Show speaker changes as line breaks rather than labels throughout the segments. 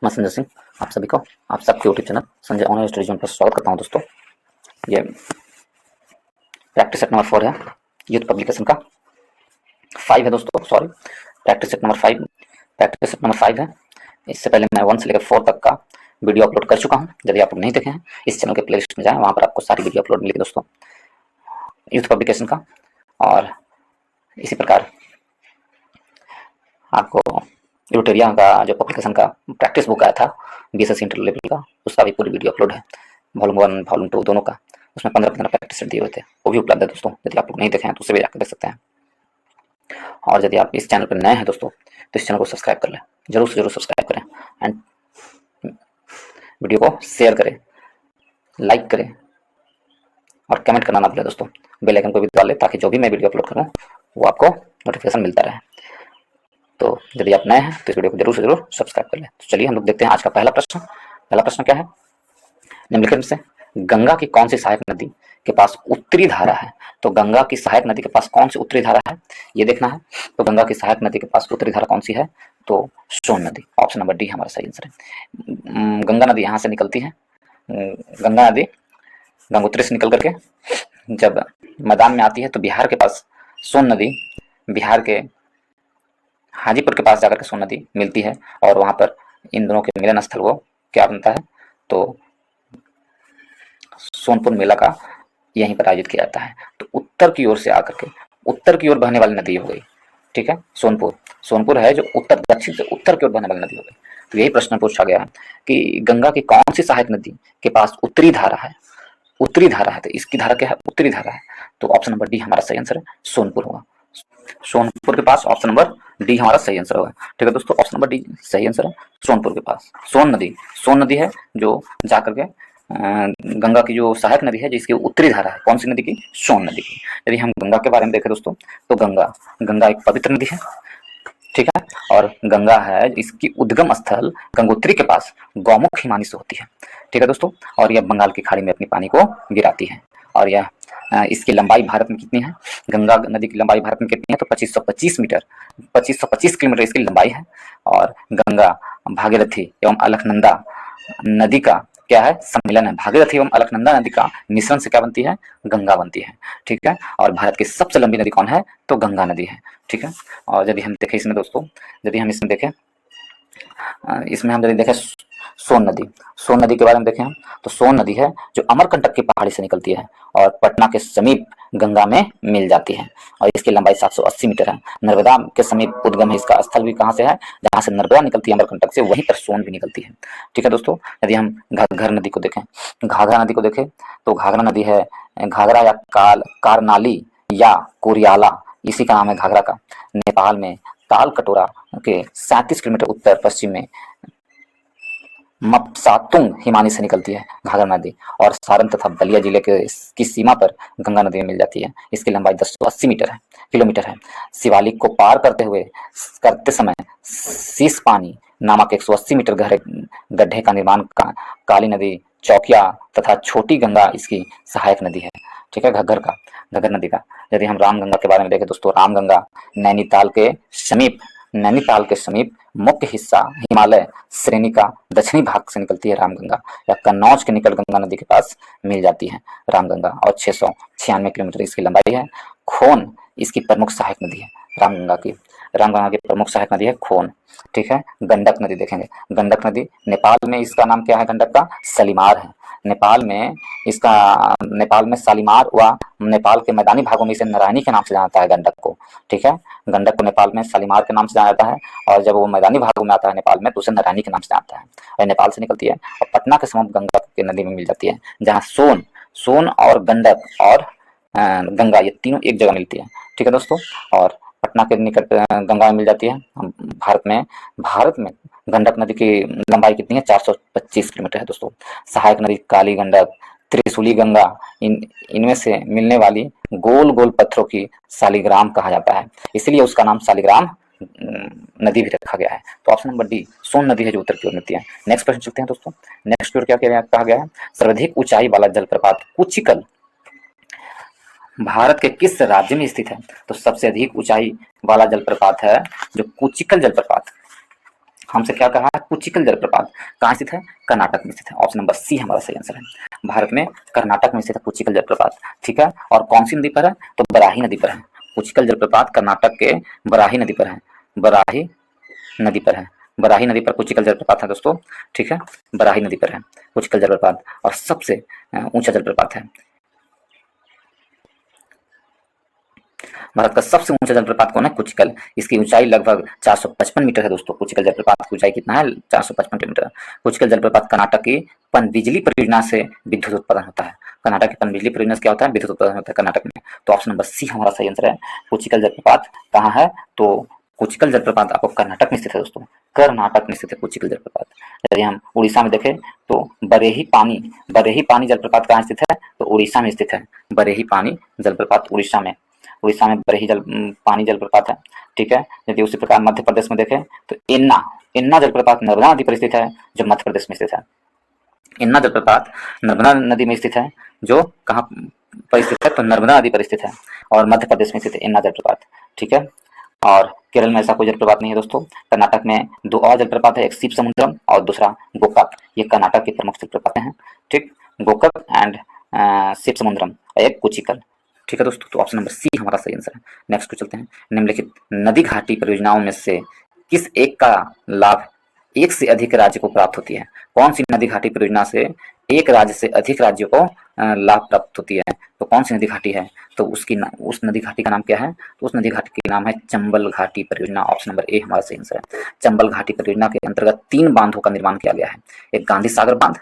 मैं संजय सिंह आप सभी को आप सबके YouTube channel Sanjay online study zone पर स्वागत करता हूं। दोस्तों, ये प्रैक्टिस सेट नंबर 4 है, यूथ पब्लिकेशन का 5 है। दोस्तों सॉरी, प्रैक्टिस सेट नंबर 5 है। इससे पहले मैं 1 से लेकर 4 तक का वीडियो अपलोड कर चुका हूं। यदि आप लोग नहीं देखे हैं, इस चैनल के प्लेलिस्ट में जाएं, वहां पर आपको सारी वीडियो अपलोड मिलेगी दोस्तों, यूथ पब्लिकेशन का। और इसी प्रकार आपको यूटेरिया का जो पब्लिकेशन का प्रैक्टिस बुक आया था बीएसएस इंटर लेवल का, उसका भी पूरी वीडियो अपलोड है, वॉल्यूम 1 वॉल्यूम 2 दोनों का। उसमें 15 प्रैक्टिस सेट दिए हुए थे, वो भी उपलब्ध है दोस्तों। यदि आप लोग नहीं देखे हैं तो उसे भी जाकर देख सकते हैं। और यदि आप इस चैनल पर नए हैं दोस्तों, तो इस चैनल को सब्सक्राइब कर लें, जरूर से जरूर सब्सक्राइब करें एंड वीडियो को शेयर करें, लाइक करें और कमेंट करना ना भूलें दोस्तों। बेल आइकन को भी दबा लें ताकि जो भी मैं वीडियो अपलोड करूँ वो आपको नोटिफिकेशन मिलता रहे। तो यदि आप नए हैं तो इस वीडियो को जरूर से जरूर सब्सक्राइब कर लें। तो चलिए हम लोग देखते हैं आज का पहला प्रश्न। पहला प्रश्न क्या है, निम्नलिखित में से गंगा की कौन सी सहायक नदी के पास उत्तरी धारा है? तो गंगा की सहायक नदी के पास कौन सी उत्तरी धारा है, ये देखना है। तो गंगा की सहायक नदी के पास उत्तरी धारा कौन सी है? तो सोन नदी। ऑप्शन नंबर डी हमारा सही आंसर है। गंगा नदी यहाँ से निकलती है। गंगा नदी गंगोत्री से निकल करके जब मैदान में आती है तो बिहार के पास सोन नदी, बिहार के हाजीपुर के पास जाकर के सोन नदी मिलती है और वहां पर इन दोनों के मिलन स्थल वो क्या बनता है? तो सोनपुर मेला का यहीं पर आयोजित किया जाता है। तो उत्तर की ओर से आकर के उत्तर की ओर बहने वाली नदी हो गई, ठीक है। सोनपुर है जो उत्तर, दक्षिण से उत्तर की ओर बहने वाली नदी हो गई। तो यही प्रश्न पूछा गया है कि गंगा की कौन सी सहायक नदी के पास उत्तरी धारा है? उत्तरी धारा है, तो इसकी धारा क्या है? उत्तरी धारा है। तो ऑप्शन नंबर डी हमारा सही आंसर है, सोनपुर होगा। सोनपुर के पास ऑप्शन नंबर डी हमारा सही आंसर होगा। ठीक है दोस्तों, ऑप्शन नंबर डी सही आंसर है, सोनपुर के पास सोन नदी है जो जाकर के गंगा की जो सहायक नदी है जिसकी उत्तरी धारा है, कौन सी नदी की? सोन नदी की। यदि हम गंगा के बारे में देखें दोस्तों, तो गंगा एक पवित्र नदी है, ठीक है। और गंगा है, इसकी उद्गम स्थल गंगोत्री के पास गौमुख हिमानी से होती है, ठीक है दोस्तों। और यह बंगाल की खाड़ी में अपनी पानी को गिराती है। और यह इसकी लंबाई भारत में कितनी है? गंगा नदी की लंबाई भारत में कितनी है? तो 2525 मीटर, 2525 किलोमीटर इसकी लंबाई है। और गंगा भागीरथी एवं अलकनंदा नदी का क्या है? सम्मिलन है। भागीरथी एवं अलकनंदा नदी का मिश्रण से क्या बनती है? गंगा बनती है, ठीक है। और भारत की सबसे लंबी नदी कौन है? तो गंगा नदी है, ठीक है। और यदि हम देखें इसमें दोस्तों, यदि हम इसमें देखें हम यदि देखें सोन नदी के बारे में देखें हम, तो सोन नदी है जो अमरकंटक की पहाड़ी से निकलती है और पटना के समीप गंगा में मिल जाती है। और इसकी लंबाई 780 मीटर है। नर्मदा के समीप उद्गम है। इसका स्थल भी कहाँ से है? जहाँ से नर्मदा निकलती है अमरकंटक से, वहीं पर सोन भी निकलती है, ठीक है दोस्तों। यदि हम घाघरा नदी को देखें, तो घाघरा नदी है, घाघरा या कारनाली या कोरियाला, इसी का नाम है घाघरा का। नेपाल में ताल कटोरा के 37 किलोमीटर उत्तर पश्चिम में मपसातुंग हिमानी से निकलती है घाघरा नदी और सारण तथा बलिया जिले के की सीमा पर गंगा नदी में मिल जाती है। इसकी लंबाई 1080 किलोमीटर है। शिवालिक को पार करते समय शीश पानी नामक 180 मीटर गहरे गड्ढे का निर्माण काली नदी, चौकिया तथा छोटी गंगा इसकी सहायक नदी है, ठीक है। घग्गर नदी का यदि हम रामगंगा के बारे में देखें दोस्तों, रामगंगा नैनीताल के समीप मुख्य हिस्सा हिमालय श्रेणी का दक्षिणी भाग से निकलती है रामगंगा, या कन्नौज के निकट गंगा नदी के पास मिल जाती है रामगंगा। और 696 किलोमीटर इसकी लंबाई है। खोन इसकी प्रमुख सहायक नदी है। रामगंगा की प्रमुख सहायक नदी है खोन, ठीक है। गंडक नदी देखेंगे, गंडक नदी नेपाल में इसका नाम क्या है? गंडक का सलीमार है। नेपाल में शालीमार व नेपाल के मैदानी भागों में इसे नारायणी के नाम से जाना जाता है गंडक को, ठीक है। गंडक को नेपाल में शालीमार के नाम से जाना जाता है और जब वो मैदानी भागों में आता है नेपाल में तो उसे नारायणी के नाम से जाना जाता है। और नेपाल से निकलती है और पटना के समीप गंगा की नदी में मिल जाती है, जहाँ सोन और गंडक और गंगा ये तीनों एक जगह मिलती है, ठीक है दोस्तों। और पटना के निकट गंगा में मिल जाती है। भारत में गंडक नदी की लंबाई कितनी है? 425 किलोमीटर है दोस्तों। सहायक नदी काली गंडक, त्रिशूली गंगा, इनमें से मिलने वाली गोल गोल पत्थरों की शालिग्राम कहा जाता है, इसलिए उसका नाम शालिग्राम नदी भी रखा गया है। तो ऑप्शन नंबर डी सोन नदी है जो उत्तर की ओर मिलती है। नेक्स्ट प्रश्न चलते हैं दोस्तों। नेक्स्ट की ओर क्या कहा गया है? सर्वाधिक ऊंचाई वाला जलप्रपात कुचिकल भारत के किस राज्य में स्थित है? तो सबसे अधिक ऊंचाई वाला जलप्रपात है जो कुचिकल जलप्रपात, हमसे क्या कहा है, कुचिकल जलप्रपात कहाँ स्थित है, कर्नाटक में स्थित है। ऑप्शन नंबर सी हमारा सही आंसर है। भारत में कर्नाटक में स्थित है कुचिकल जलप्रपात, ठीक है। और कौन सी नदी पर है, तो बराही नदी पर है। कुचिकल जलप्रपात कर्नाटक के बराही नदी पर है, बराही नदी पर है, बराही नदी पर कुचिकल जलप्रपात है दोस्तों, ठीक है। बराही नदी पर है कुचिकल जलप्रपात और सबसे ऊंचा जलप्रपात है। भारत का सबसे ऊंचा जलप्रपात कौन है, कुचिकल। इसकी ऊंचाई लगभग 455 मीटर है दोस्तों। कुचिकल जलप्रपात की ऊंचाई कितना है, 455 मीटर। कुचिकल जलप्रपात कर्नाटक की पनबिजली परियोजना से विद्युत उत्पादन होता है। कर्नाटक की पनबिजली परियोजना से क्या होता है, विद्युत उत्पादन होता है कर्नाटक में। तो ऑप्शन नंबर सी हमारा सही आंसर है। कुचिकल जलप्रपात कहाँ है, तो कुचिकल जलप्रपात आपको कर्नाटक में स्थित है दोस्तों, कर्नाटक में स्थित है कुचिकल जलप्रपात। यदि हम उड़ीसा में देखें तो बरेही पानी जलप्रपात कहाँ स्थित है, तो उड़ीसा में स्थित है। बरेही पानी जलप्रपात उड़ीसा में, उड़ीसा में बरही पानी जलप्रपात है, ठीक है। यदि उसी प्रकार मध्य प्रदेश में देखें तो इन्ना जलप्रपात नर्मदा नदी पर स्थित है, जो मध्य प्रदेश में स्थित है। इन्ना जलप्रपात नर्मदा नदी में स्थित है, जो कहाँ पर स्थित है, तो नर्मदा नदी पर स्थित है और मध्य प्रदेश में स्थित है इन्ना जलप्रपात, ठीक है। और केरल में ऐसा कोई जलप्रपात नहीं है दोस्तों। कर्नाटक में दो और जलप्रपात है, एक शिव समुद्रम और दूसरा गोकाक। ये कर्नाटक की प्रमुख जलप्रपातें हैं, ठीक। गोकाक एंड शिव समुद्रम, एक कुचिकल, ठीक है दोस्तों। तो ऑप्शन नंबर सी हमारा सही आंसर है। नेक्स्ट को चलते हैं। निम्नलिखित नदी घाटी परियोजनाओं में से किस एक का लाभ एक से अधिक राज्य को प्राप्त होती है। कौन सी नदी घाटी परियोजना से एक राज्य से अधिक राज्यों को लाभ प्राप्त होती है, तो कौन सी नदी घाटी है, तो उस नदी घाटी का नाम क्या है, तो उस नदी घाटी का नाम है चंबल घाटी परियोजना। ऑप्शन नंबर ए हमारा सही आंसर है। चंबल घाटी परियोजना के अंतर्गत 3 बांधों का निर्माण किया गया है। एक गांधी सागर बांध,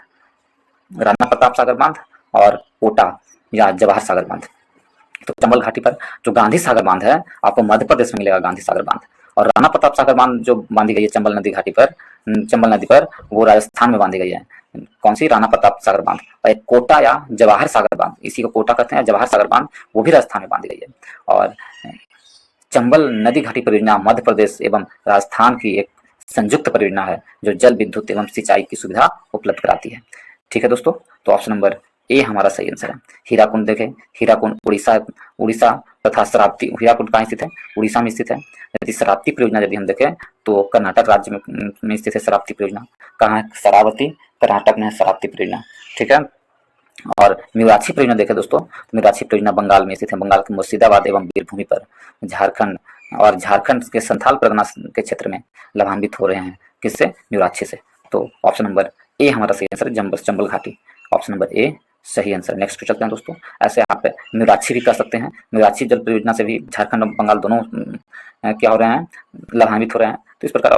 राणा प्रताप सागर बांध और कोटा या जवाहर सागर बांध। तो चंबल घाटी पर जो गांधी सागर बांध है, आपको मध्य प्रदेश में मिलेगा गांधी सागर बांध। और राणा प्रताप सागर बांध जो बांधी गई है चंबल नदी घाटी पर, चंबल नदी पर, वो राजस्थान में बांधी गई है। कौन सी, राणा प्रताप सागर बांध। और एक कोटा या जवाहर सागर बांध, इसी को कोटा कहते हैं, जवाहर सागर बांध, वो भी राजस्थान में बांधी गई है। और चंबल नदी घाटी परियोजना मध्य प्रदेश एवं राजस्थान की एक संयुक्त परियोजना है, जो जल विद्युत एवं सिंचाई की सुविधा उपलब्ध कराती है, ठीक है दोस्तों। तो ऑप्शन नंबर ए हमारा सही आंसर है। हीराकुंड देखें, हीराकुंड उड़ीसा तथा शरावती, हीराकुंड कहाँ स्थित है, उड़ीसा में स्थित है। यदि शरावती परियोजना यदि हम देखें तो कर्नाटक राज्य में स्थित है शरावती परियोजना। कहाँ है, शरावती, कर्नाटक में है शरावती परियोजना, ठीक है। और म्यूराक्षी परियोजना देखें दोस्तों, म्यूराक्षी परियोजना बंगाल में स्थित है, बंगाल के मुर्शिदाबाद एवं बीरभूमि पर। झारखंड के संथाल परगना के क्षेत्र में लाभान्वित हो रहे हैं, किससे, म्यूराक्षी से। तो ऑप्शन नंबर ए हमारा सही आंसर है, चंबल घाटी। ऑप्शन नंबर ए सही आंसर। नेक्स्ट पे चलते हैं दोस्तों। ऐसे आप म्यूराक्षी भी कर सकते हैं, म्यूराक्षी जल परियोजना से भी झारखंड और बंगाल दोनों क्या हो रहे हैं, लाभान्वित हो रहे हैं। तो इस प्रकार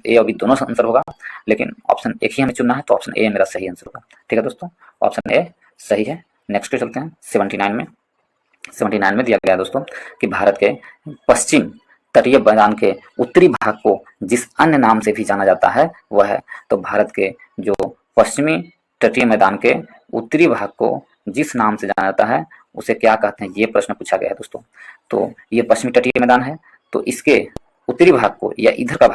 ए और बी दोनों आंसर होगा, लेकिन ऑप्शन एक ही हमें चुनना है, तो ऑप्शन ए मेरा सही आंसर होगा, ठीक है दोस्तों। ऑप्शन ए सही है। नेक्स्ट पे चलते हैं 79 में। 79 में दिया गया दोस्तों कि भारत के पश्चिम तटीय मैदान के उत्तरी भाग को जिस अन्य नाम से भी जाना जाता है वह है, तो भारत के जो पश्चिमी तटीय मैदान के उत्तरी भाग को जिस नाम से जाना जाता है उसे क्या कहते हैं, ये प्रश्न पूछा गया है दोस्तों। तो ये पश्चिमी तटीय मैदान है, तो इसके उत्तरी भाग को या इधर के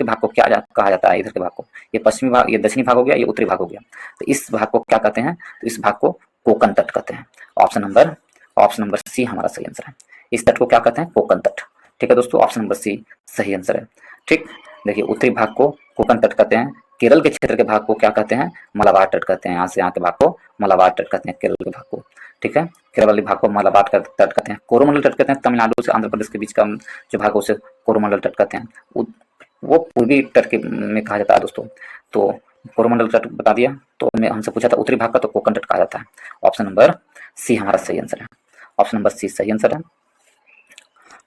भाग को क्या कहा जाता है, इधर के भाग को, ये पश्चिमी भाग, ये दक्षिणी भाग हो गया, ये उत्तरी भाग हो गया, तो इस भाग को क्या कहते हैं, तो इस भाग को कोकण तट कहते हैं। ऑप्शन नंबर सी हमारा सही आंसर है। इस तट को क्या कहते हैं, कोकण तट, ठीक है दोस्तों। ऑप्शन नंबर सी सही आंसर है, ठीक। देखिए उत्तरी भाग को कोकण तट कहते हैं, केरल के क्षेत्र के भाग को क्या कहते हैं, मलाबार तट कहते हैं। यहाँ से यहाँ के भाग को मलाबार तट कहते हैं, केरल के भाग को, ठीक है। केरल वाले भाग को मलाबार तट कहते हैं। कोरोमंडल तट कहते हैं, तमिलनाडु से आंध्र प्रदेश के बीच का जो भाग है उसे कोरोमंडल तट कहते हैं। वो पूर्वी तट के में कहा जाता है दोस्तों। तो कोरोमंडल तट बता दिया, तो हमसे पूछा था उत्तरी भाग का, तो कोकण तट कहा जाता है। ऑप्शन नंबर सी हमारा सही आंसर है। ऑप्शन नंबर सी सही आंसर है,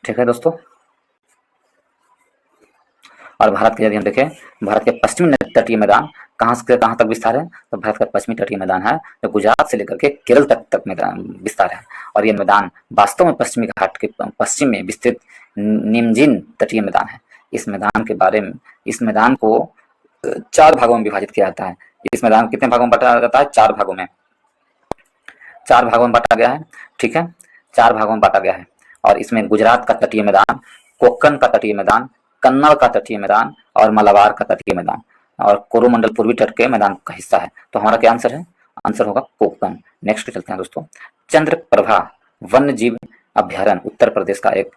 ठीक है दोस्तों। और भारत के यदि हम देखें, भारत के पश्चिमी तटीय मैदान कहाँ से कहाँ तक विस्तार है, तो भारत का पश्चिमी तटीय मैदान है जो गुजरात से लेकर के केरल तक मैदान विस्तार है। और ये मैदान वास्तव में पश्चिमी घाट के पश्चिम में विस्तृत निमजिन तटीय मैदान है। इस मैदान को 4 भागों में विभाजित किया जाता है। इस मैदान कितने भागों में बांटा जाता है, 4 भागों में, 4 भागों में बांटा गया है, ठीक है, 4 भागों में बांटा गया है। और इसमें गुजरात का तटीय मैदान, कोंकण का तटीय मैदान, कन्नड़ का तटीय मैदान और मलाबार का तटीय मैदान और कोरोमंडल पूर्वी तट के मैदान का हिस्सा है। तो हमारा क्या आंसर है, आंसर होगा कोंकण। नेक्स्ट चलते हैं दोस्तों। चंद्रप्रभा वन्य जीव अभ्यारण्य उत्तर प्रदेश का एक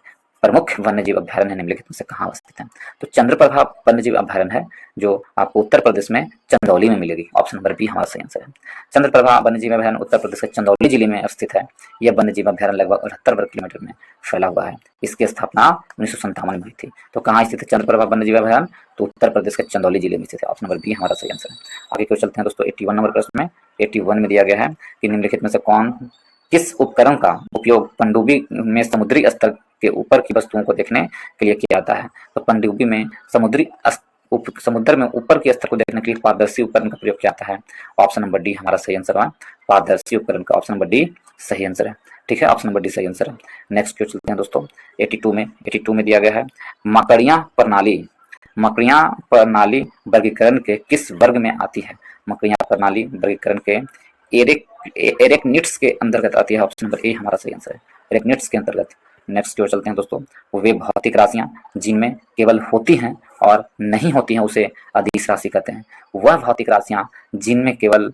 प्रमुख वन्यजीव अभ्यारण्य निम्नलिखित में से कहाँ अवस्थित है? तो चंद्रप्रभा वन्यजीव अभ्यारण्य है जो आपको उत्तर प्रदेश में चंदौली में मिलेगी। ऑप्शन नंबर बी हमारा सही आंसर है। चंद्रप्रभा वन्यजीव अभ्यारण्य उत्तर प्रदेश के चंदौली जिले में स्थित है। यह वन्यजीव अभ्यारण्य लगभग 78 वर्ग किलोमीटर में फैला हुआ है। इसकी स्थापना 1957 में हुई थी। तो कहाँ स्थित है चंद्रप्रभा वन्यजीव अभ्यारण्य? तो उत्तर प्रदेश के चंदौली जिले में स्थित है। ऑप्शन नंबर बी हमारा सही आंसर है। आगे क्यों चलते हैं दोस्तों 81 नंबर प्रश्न में। 81 में दिया गया है कि निम्नलिखित में से किस उपकरण का उपयोग पनडुब्बी में समुद्री स्तर के ऊपर की वस्तुओं को देखने के लिए किया जाता है? तो पनडुब्बी में समुद्र में ऊपर के स्तर को देखने के लिए पारदर्शी उपकरण का प्रयोग किया जाता है। ऑप्शन नंबर डी हमारा सही आंसर है। पारदर्शी उपकरण का ऑप्शन नंबर डी सही आंसर है। ठीक है, ऑप्शन नंबर डी सही आंसर है। नेक्स्ट क्वेश्चन चलते हैं दोस्तों 82 में दिया गया है मकड़ियां प्रणाली वर्गीकरण के किस वर्ग में आती है? मकड़ियां प्रणाली वर्गीकरण के एरेक्निड्स के अंतर्गत आती है। ऑप्शन नंबर ए हमारा सही आंसर है, एरेक्निड्स के अंतर्गत। नेक्स्ट जो चलते हैं दोस्तों वे भौतिक राशियां जिनमें केवल होती हैं और नहीं होती हैं उसे अदिश राशि कहते हैं। वह भौतिक राशियां जिनमें केवल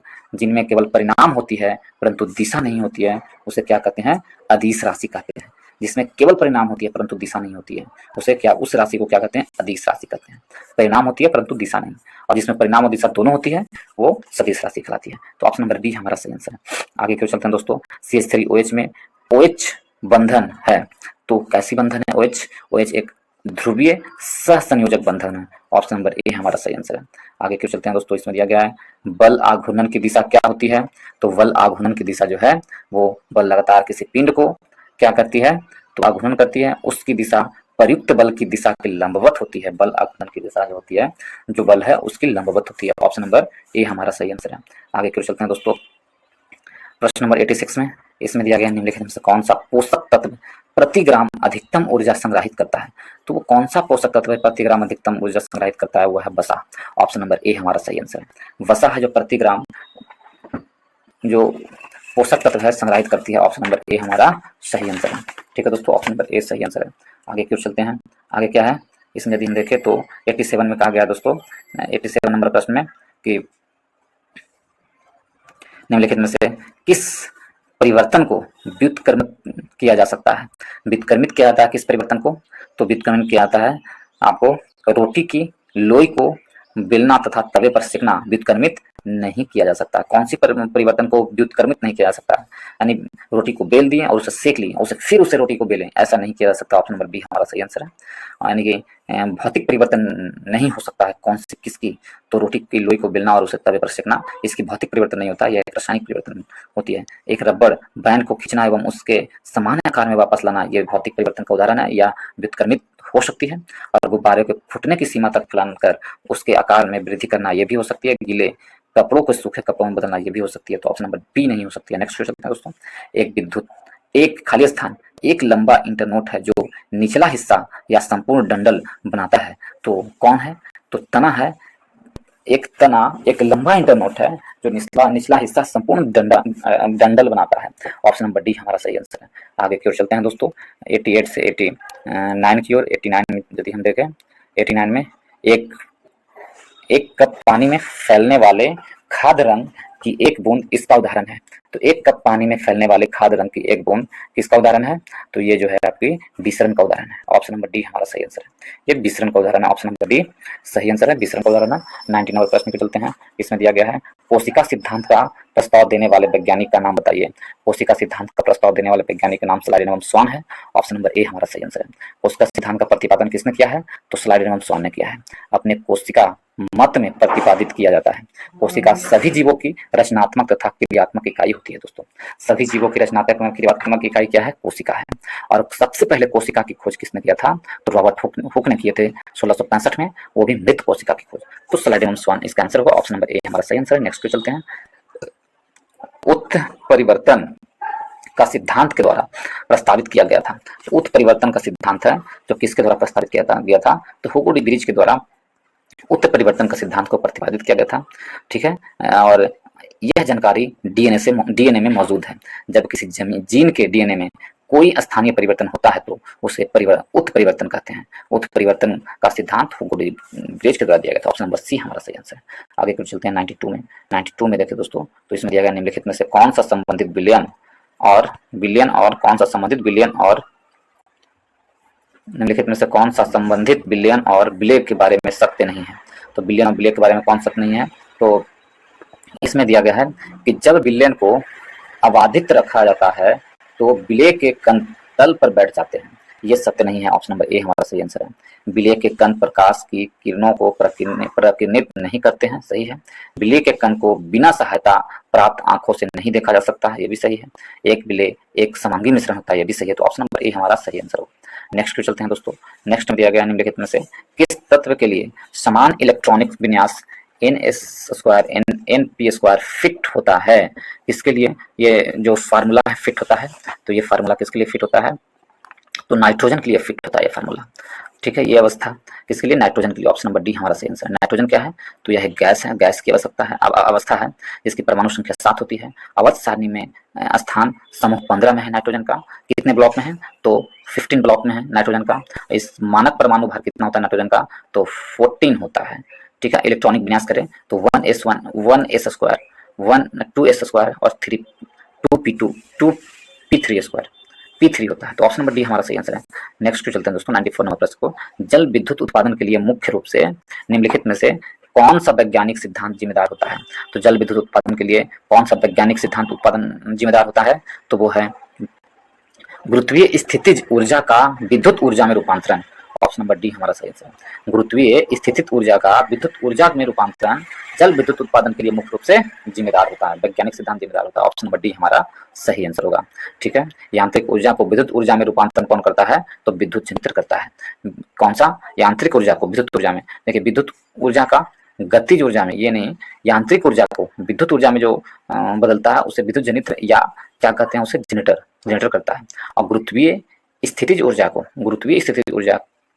परिणाम होती है परंतु दिशा नहीं होती है उसे क्या कहते हैं? अदिश राशि कहते हैं। जिसमें केवल परिणाम होती है परंतु दिशा नहीं होती है उस राशि को क्या कहते हैं? अदिश राशि कहते हैं। परिणाम होती है परंतु दिशा नहीं, और जिसमें परिणाम और दिशा दोनों होती है वो सदिश राशि कहलाती है। तो ऑप्शन नंबर बी हमारा सही आंसर है। आगे क्यों चलते हैं दोस्तों CH3OH में OH बंधन है तो कैसी बंधन है? OH एक ध्रुवीय सहसंयोजक बंधन है। ऑप्शन नंबर ए हमारा सही आंसर है। आगे क्यों चलते हैं दोस्तों इसमें दिया गया है बल आघूर्णन की दिशा क्या होती है? तो बल आघूर्णन की दिशा जो है वो बल लगातार किसी पिंड को क्या करती है? तो आघूर्णन करती है। उसकी दिशा प्रयुक्त बल की दिशा के लंबवत होती है। बल आघूर्णन की दिशा जो होती है, जो बल है उसकी लंबवत होती है। ऑप्शन नंबर ए हमारा सही आंसर है। आगे क्यों चलते हैं दोस्तों प्रश्न नंबर 86 में। इसमें दिया गया निम्नलिखित में से कौन सा पोषक तत्व प्रति ग्राम अधिकतम ऊर्जा संग्रहित करता है? तो वो कौन सा पोषक तत्व प्रति ग्राम अधिकतम ऊर्जा संग्रहित करता है? वो है वसा। ऑप्शन नंबर ए हमारा सही आंसर है। वसा है जो प्रति ग्राम जो पोषक तत्व है संग्रहित करती है। ऑप्शन नंबर ए हमारा सही आंसर है। ठीक है दोस्तों, ऑप्शन नंबर ए सही आंसर है। आगे क्यों चलते हैं, आगे क्या है इसमें यदि हम देखें तो 87 में कहा गया दोस्तों 87 नंबर प्रश्न में कि निम्नलिखित में से किस परिवर्तन को व्युत्क्रमित किया जा सकता है? व्युत्क्रमित किया जाता है किस परिवर्तन को? तो व्युत्क्रमित किया जाता है आपको रोटी की लोई को बेलना तथा तवे पर सेकना व्युत्क्रमित नहीं किया जा सकता। कौन सी परिवर्तन को व्युत्क्रमित नहीं किया जा सकता? यानी रोटी को बेल दिए और उसे सेक लिए और फिर उसे रोटी को बेलें, ऐसा नहीं किया जा सकता। ऑप्शन नंबर बी हमारा सही आंसर है। यानी कि भौतिक परिवर्तन नहीं हो सकता है कौन सी किसकी? तो रोटी की लोई को बेलना और उसे तवे पर सेकना, इसकी भौतिक परिवर्तन नहीं होता, यह एक रासायनिक परिवर्तन होती है। एक रबड़ बैंड को खींचना एवं उसके समान आकार में वापस लाना, यह भौतिक परिवर्तन का उदाहरण है या व्युत्क्रमित हो सकती है। और गुब्बारे के फूटने की सीमा तक फैलाकर उसके आकार में वृद्धि करना, यह भी हो सकती है। गीले कपड़ों को सूखे कपड़ों में बदलना, यह भी हो सकती है। तो ऑप्शन नंबर बी नहीं हो सकती है। नेक्स्ट क्वेश्चन है दोस्तों एक खाली स्थान एक लंबा इंटरनोट है जो निचला हिस्सा या संपूर्ण डंडल बनाता है, तो कौन है? तो तना है। एक लंबा इंटरनोट है जो निचला हिस्सा संपूर्ण डंडल बनाता है। ऑप्शन नंबर डी हमारा सही आंसर है। आगे की ओर चलते हैं दोस्तों 88 से 89 की ओर। 89 में यदि हम देखें 89 में एक कप पानी में फैलने वाले खाद रंग की एक बूंद इसका उदाहरण है। तो एक कप पानी में फैलने वाले खाद रंग की एक बूंद किसका उदाहरण है? तो ये जो है आपकी विसरण का उदाहरण है। ऑप्शन नंबर डी हमारा सही आंसर है। ये विसरण का उदाहरण है। ऑप्शन नंबर डी सही आंसर है, विसरण का उदाहरण है। 19 नंबर प्रश्न पे चलते हैं। इसमें दिया गया है कोशिका सिद्धांत का प्रस्ताव देने वाले वैज्ञानिक का नाम बताइए। कोशिका सिद्धांत का प्रस्ताव देने वाले वैज्ञानिक का नाम स्लाइडेन स्वान है। ऑप्शन नंबर ए हमारा सही आंसर है। कोशिका सिद्धांत का प्रतिपादन किसने किया है? तो स्लाइडेन स्वान ने किया है। अपने कोशिका मत में प्रतिपादित किया जाता है कोशिका सभी जीवों की रचनात्मक तथा क्रियात्मक इकाई होती है। दोस्तों सभी जीवों की रचनात्मक क्रियात्मक इकाई क्या है? कोशिका है। और सबसे पहले कोशिका की खोज किसने किया था? तो रॉबर्ट हुक ने किए थे 1665 में, वो भी मृत कोशिका की खोज। तो स्लाइडेन स्वान इसका आंसर होगा। ऑप्शन नंबर ए हमारा सही आंसर है। नेक्स्ट पे चलते हैं। उत्परिवर्तन का सिद्धांत के द्वारा प्रस्तावित किया गया था। उत्परिवर्तन का सिद्धांत है जो किसके द्वारा प्रस्तावित किया गया था? तो हुगो डी ब्रिज के द्वारा उत्परिवर्तन का सिद्धांत को प्रतिपादित किया गया था। ठीक है, और यह जानकारी डीएनए में मौजूद है। जब किसी जीन के डीएनए में कोई स्थानीय परिवर्तन होता है तो उसे उत्परिवर्तन कहते हैं। उत्परिवर्तन का सिद्धांत हुगो डी ब्रिज के द्वारा दिया गया था। ऑप्शन नंबर सी हमारा सही आंसर है। आगे कुछ चलते हैं 92 में देखें दोस्तों, तो इसमें दिया गया निम्नलिखित में से कौन सा संबंधित बिलियन और कौन सा संबंधित बिलियन और निम्नलिखित में से कौन सा संबंधित विलयन और विलय के बारे में सत्य नहीं है? तो विलयन और विलय के बारे में कौन सत्य नहीं है? तो इसमें दिया गया है कि जब विलयन को अबाधित रखा जाता है तो विलय के कण तल पर बैठ जाते हैं, ये सत्य नहीं है। ऑप्शन नंबर ए हमारा सही आंसर है। विलय के कण प्रकाश की किरणों को प्रकिरणित नहीं करते हैं, सही है। विलय के कण को बिना सहायता प्राप्त आंखों से नहीं देखा जा सकता है, ये भी सही है। एक विलय एक समांगी मिश्रण होता है, ये भी सही है। तो ऑप्शन नंबर ए हमारा सही आंसर होगा। नेक्स्ट पे चलते हैं दोस्तों। नेक्स्ट में दिया गया निम्नलिखित में से किस तत्व के लिए समान इलेक्ट्रॉनिक विन्यास n² np² फिट होता है? इसके लिए ये जो फार्मूला है फिट होता है, तो ये फार्मूला किसके लिए फिट होता है? तो नाइट्रोजन के लिए फिट होता है ये फार्मूला, ठीक है। ये अवस्था किसके लिए? नाइट्रोजन के लिए। ऑप्शन नंबर डी हमारा सही आंसर है। नाइट्रोजन क्या है? तो यह गैस है, गैस की आवश्यकता है, अवस्था है जिसकी परमाणु संख्या 7 होती है। अवस्था सारणी में स्थान समूह 15 में है नाइट्रोजन का। कितने ब्लॉक में है? तो 15 ब्लॉक में है नाइट्रोजन का। इस मानक परमाणु भार कितना होता है नाइट्रोजन का? तो 14 होता है, ठीक है। इलेक्ट्रॉनिक विन्यास करें तो 1s² 2s² और 2p2 2p3² P3 होता है। तो ऑप्शन नंबर डी हमारा सही आंसर है। नेक्स्ट चलते हैं दोस्तों 94 नंबर प्रश्न को। जल विद्युत उत्पादन के लिए मुख्य रूप से निम्नलिखित में से कौन सा वैज्ञानिक सिद्धांत जिम्मेदार होता है? तो जल विद्युत उत्पादन के लिए कौन सा वैज्ञानिक सिद्धांत उत्पादन जिम्मेदार होता है? तो वो है गुरुत्वीय स्थितिज ऊर्जा का विद्युत ऊर्जा में रूपांतरण। ऑप्शन नंबर डी हमारा सही आंसर है। गुरुत्वीय स्थितिज ऊर्जा का विद्युत ऊर्जा में रूपांतरण जल विद्युत उत्पादन के लिए मुख्य रूप से जिम्मेदार होता है, वैज्ञानिक सिद्धांत जिम्मेदार होता है। ऑप्शन नंबर डी हमारा सही आंसर होगा, ठीक है। यांत्रिक ऊर्जा को विद्युत ऊर्जा में रूपांतरण कौन करता है? तो विद्युत जनित्र करता है। कौन सा? यांत्रिक ऊर्जा को विद्युत ऊर्जा में। देखिए विद्युत ऊर्जा का गतिज ऊर्जा में, ये नहीं, यांत्रिक ऊर्जा को विद्युत ऊर्जा में जो बदलता है उसे विद्युत जनित्र या क्या कहते हैं उसे जनरेटर करता है। और गुरुत्वीय स्थितिज ऊर्जा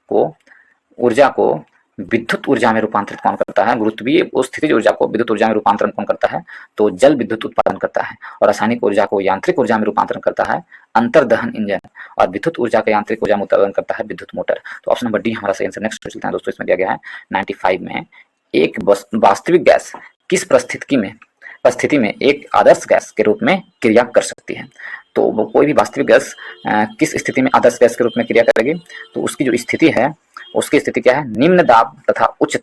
को विद्युत ऊर्जा में रूपांतरित कौन करता है? गुरुत्वीय स्थितिज ऊर्जा को विद्युत ऊर्जा में रूपांतरण कौन करता है? तो जल विद्युत उत्पादन करता है। और रासायनिक ऊर्जा को यांत्रिक ऊर्जा में रूपांतरण करता है अंतर्दहन इंजन। और विद्युत ऊर्जा का यांत्रिक ऊर्जा में उत्पादन करता है विद्युत मोटर। तो ऑप्शन नंबर डी हमारा सही आंसर। नेक्स्ट चलते हैं दोस्तों। इसमें दिया गया है 95 में एक वास्तविक गैस किस परिस्थिति में एक आदर्श गैस के रूप में क्रिया कर सकती है? तो वो कोई भी वास्तविक गैस किस स्थिति में आदर्श गैस के रूप में क्रिया करेगी? तो उसकी जो स्थिति है, उसकी स्थिति क्या है? निम्न दाब तथा उच्च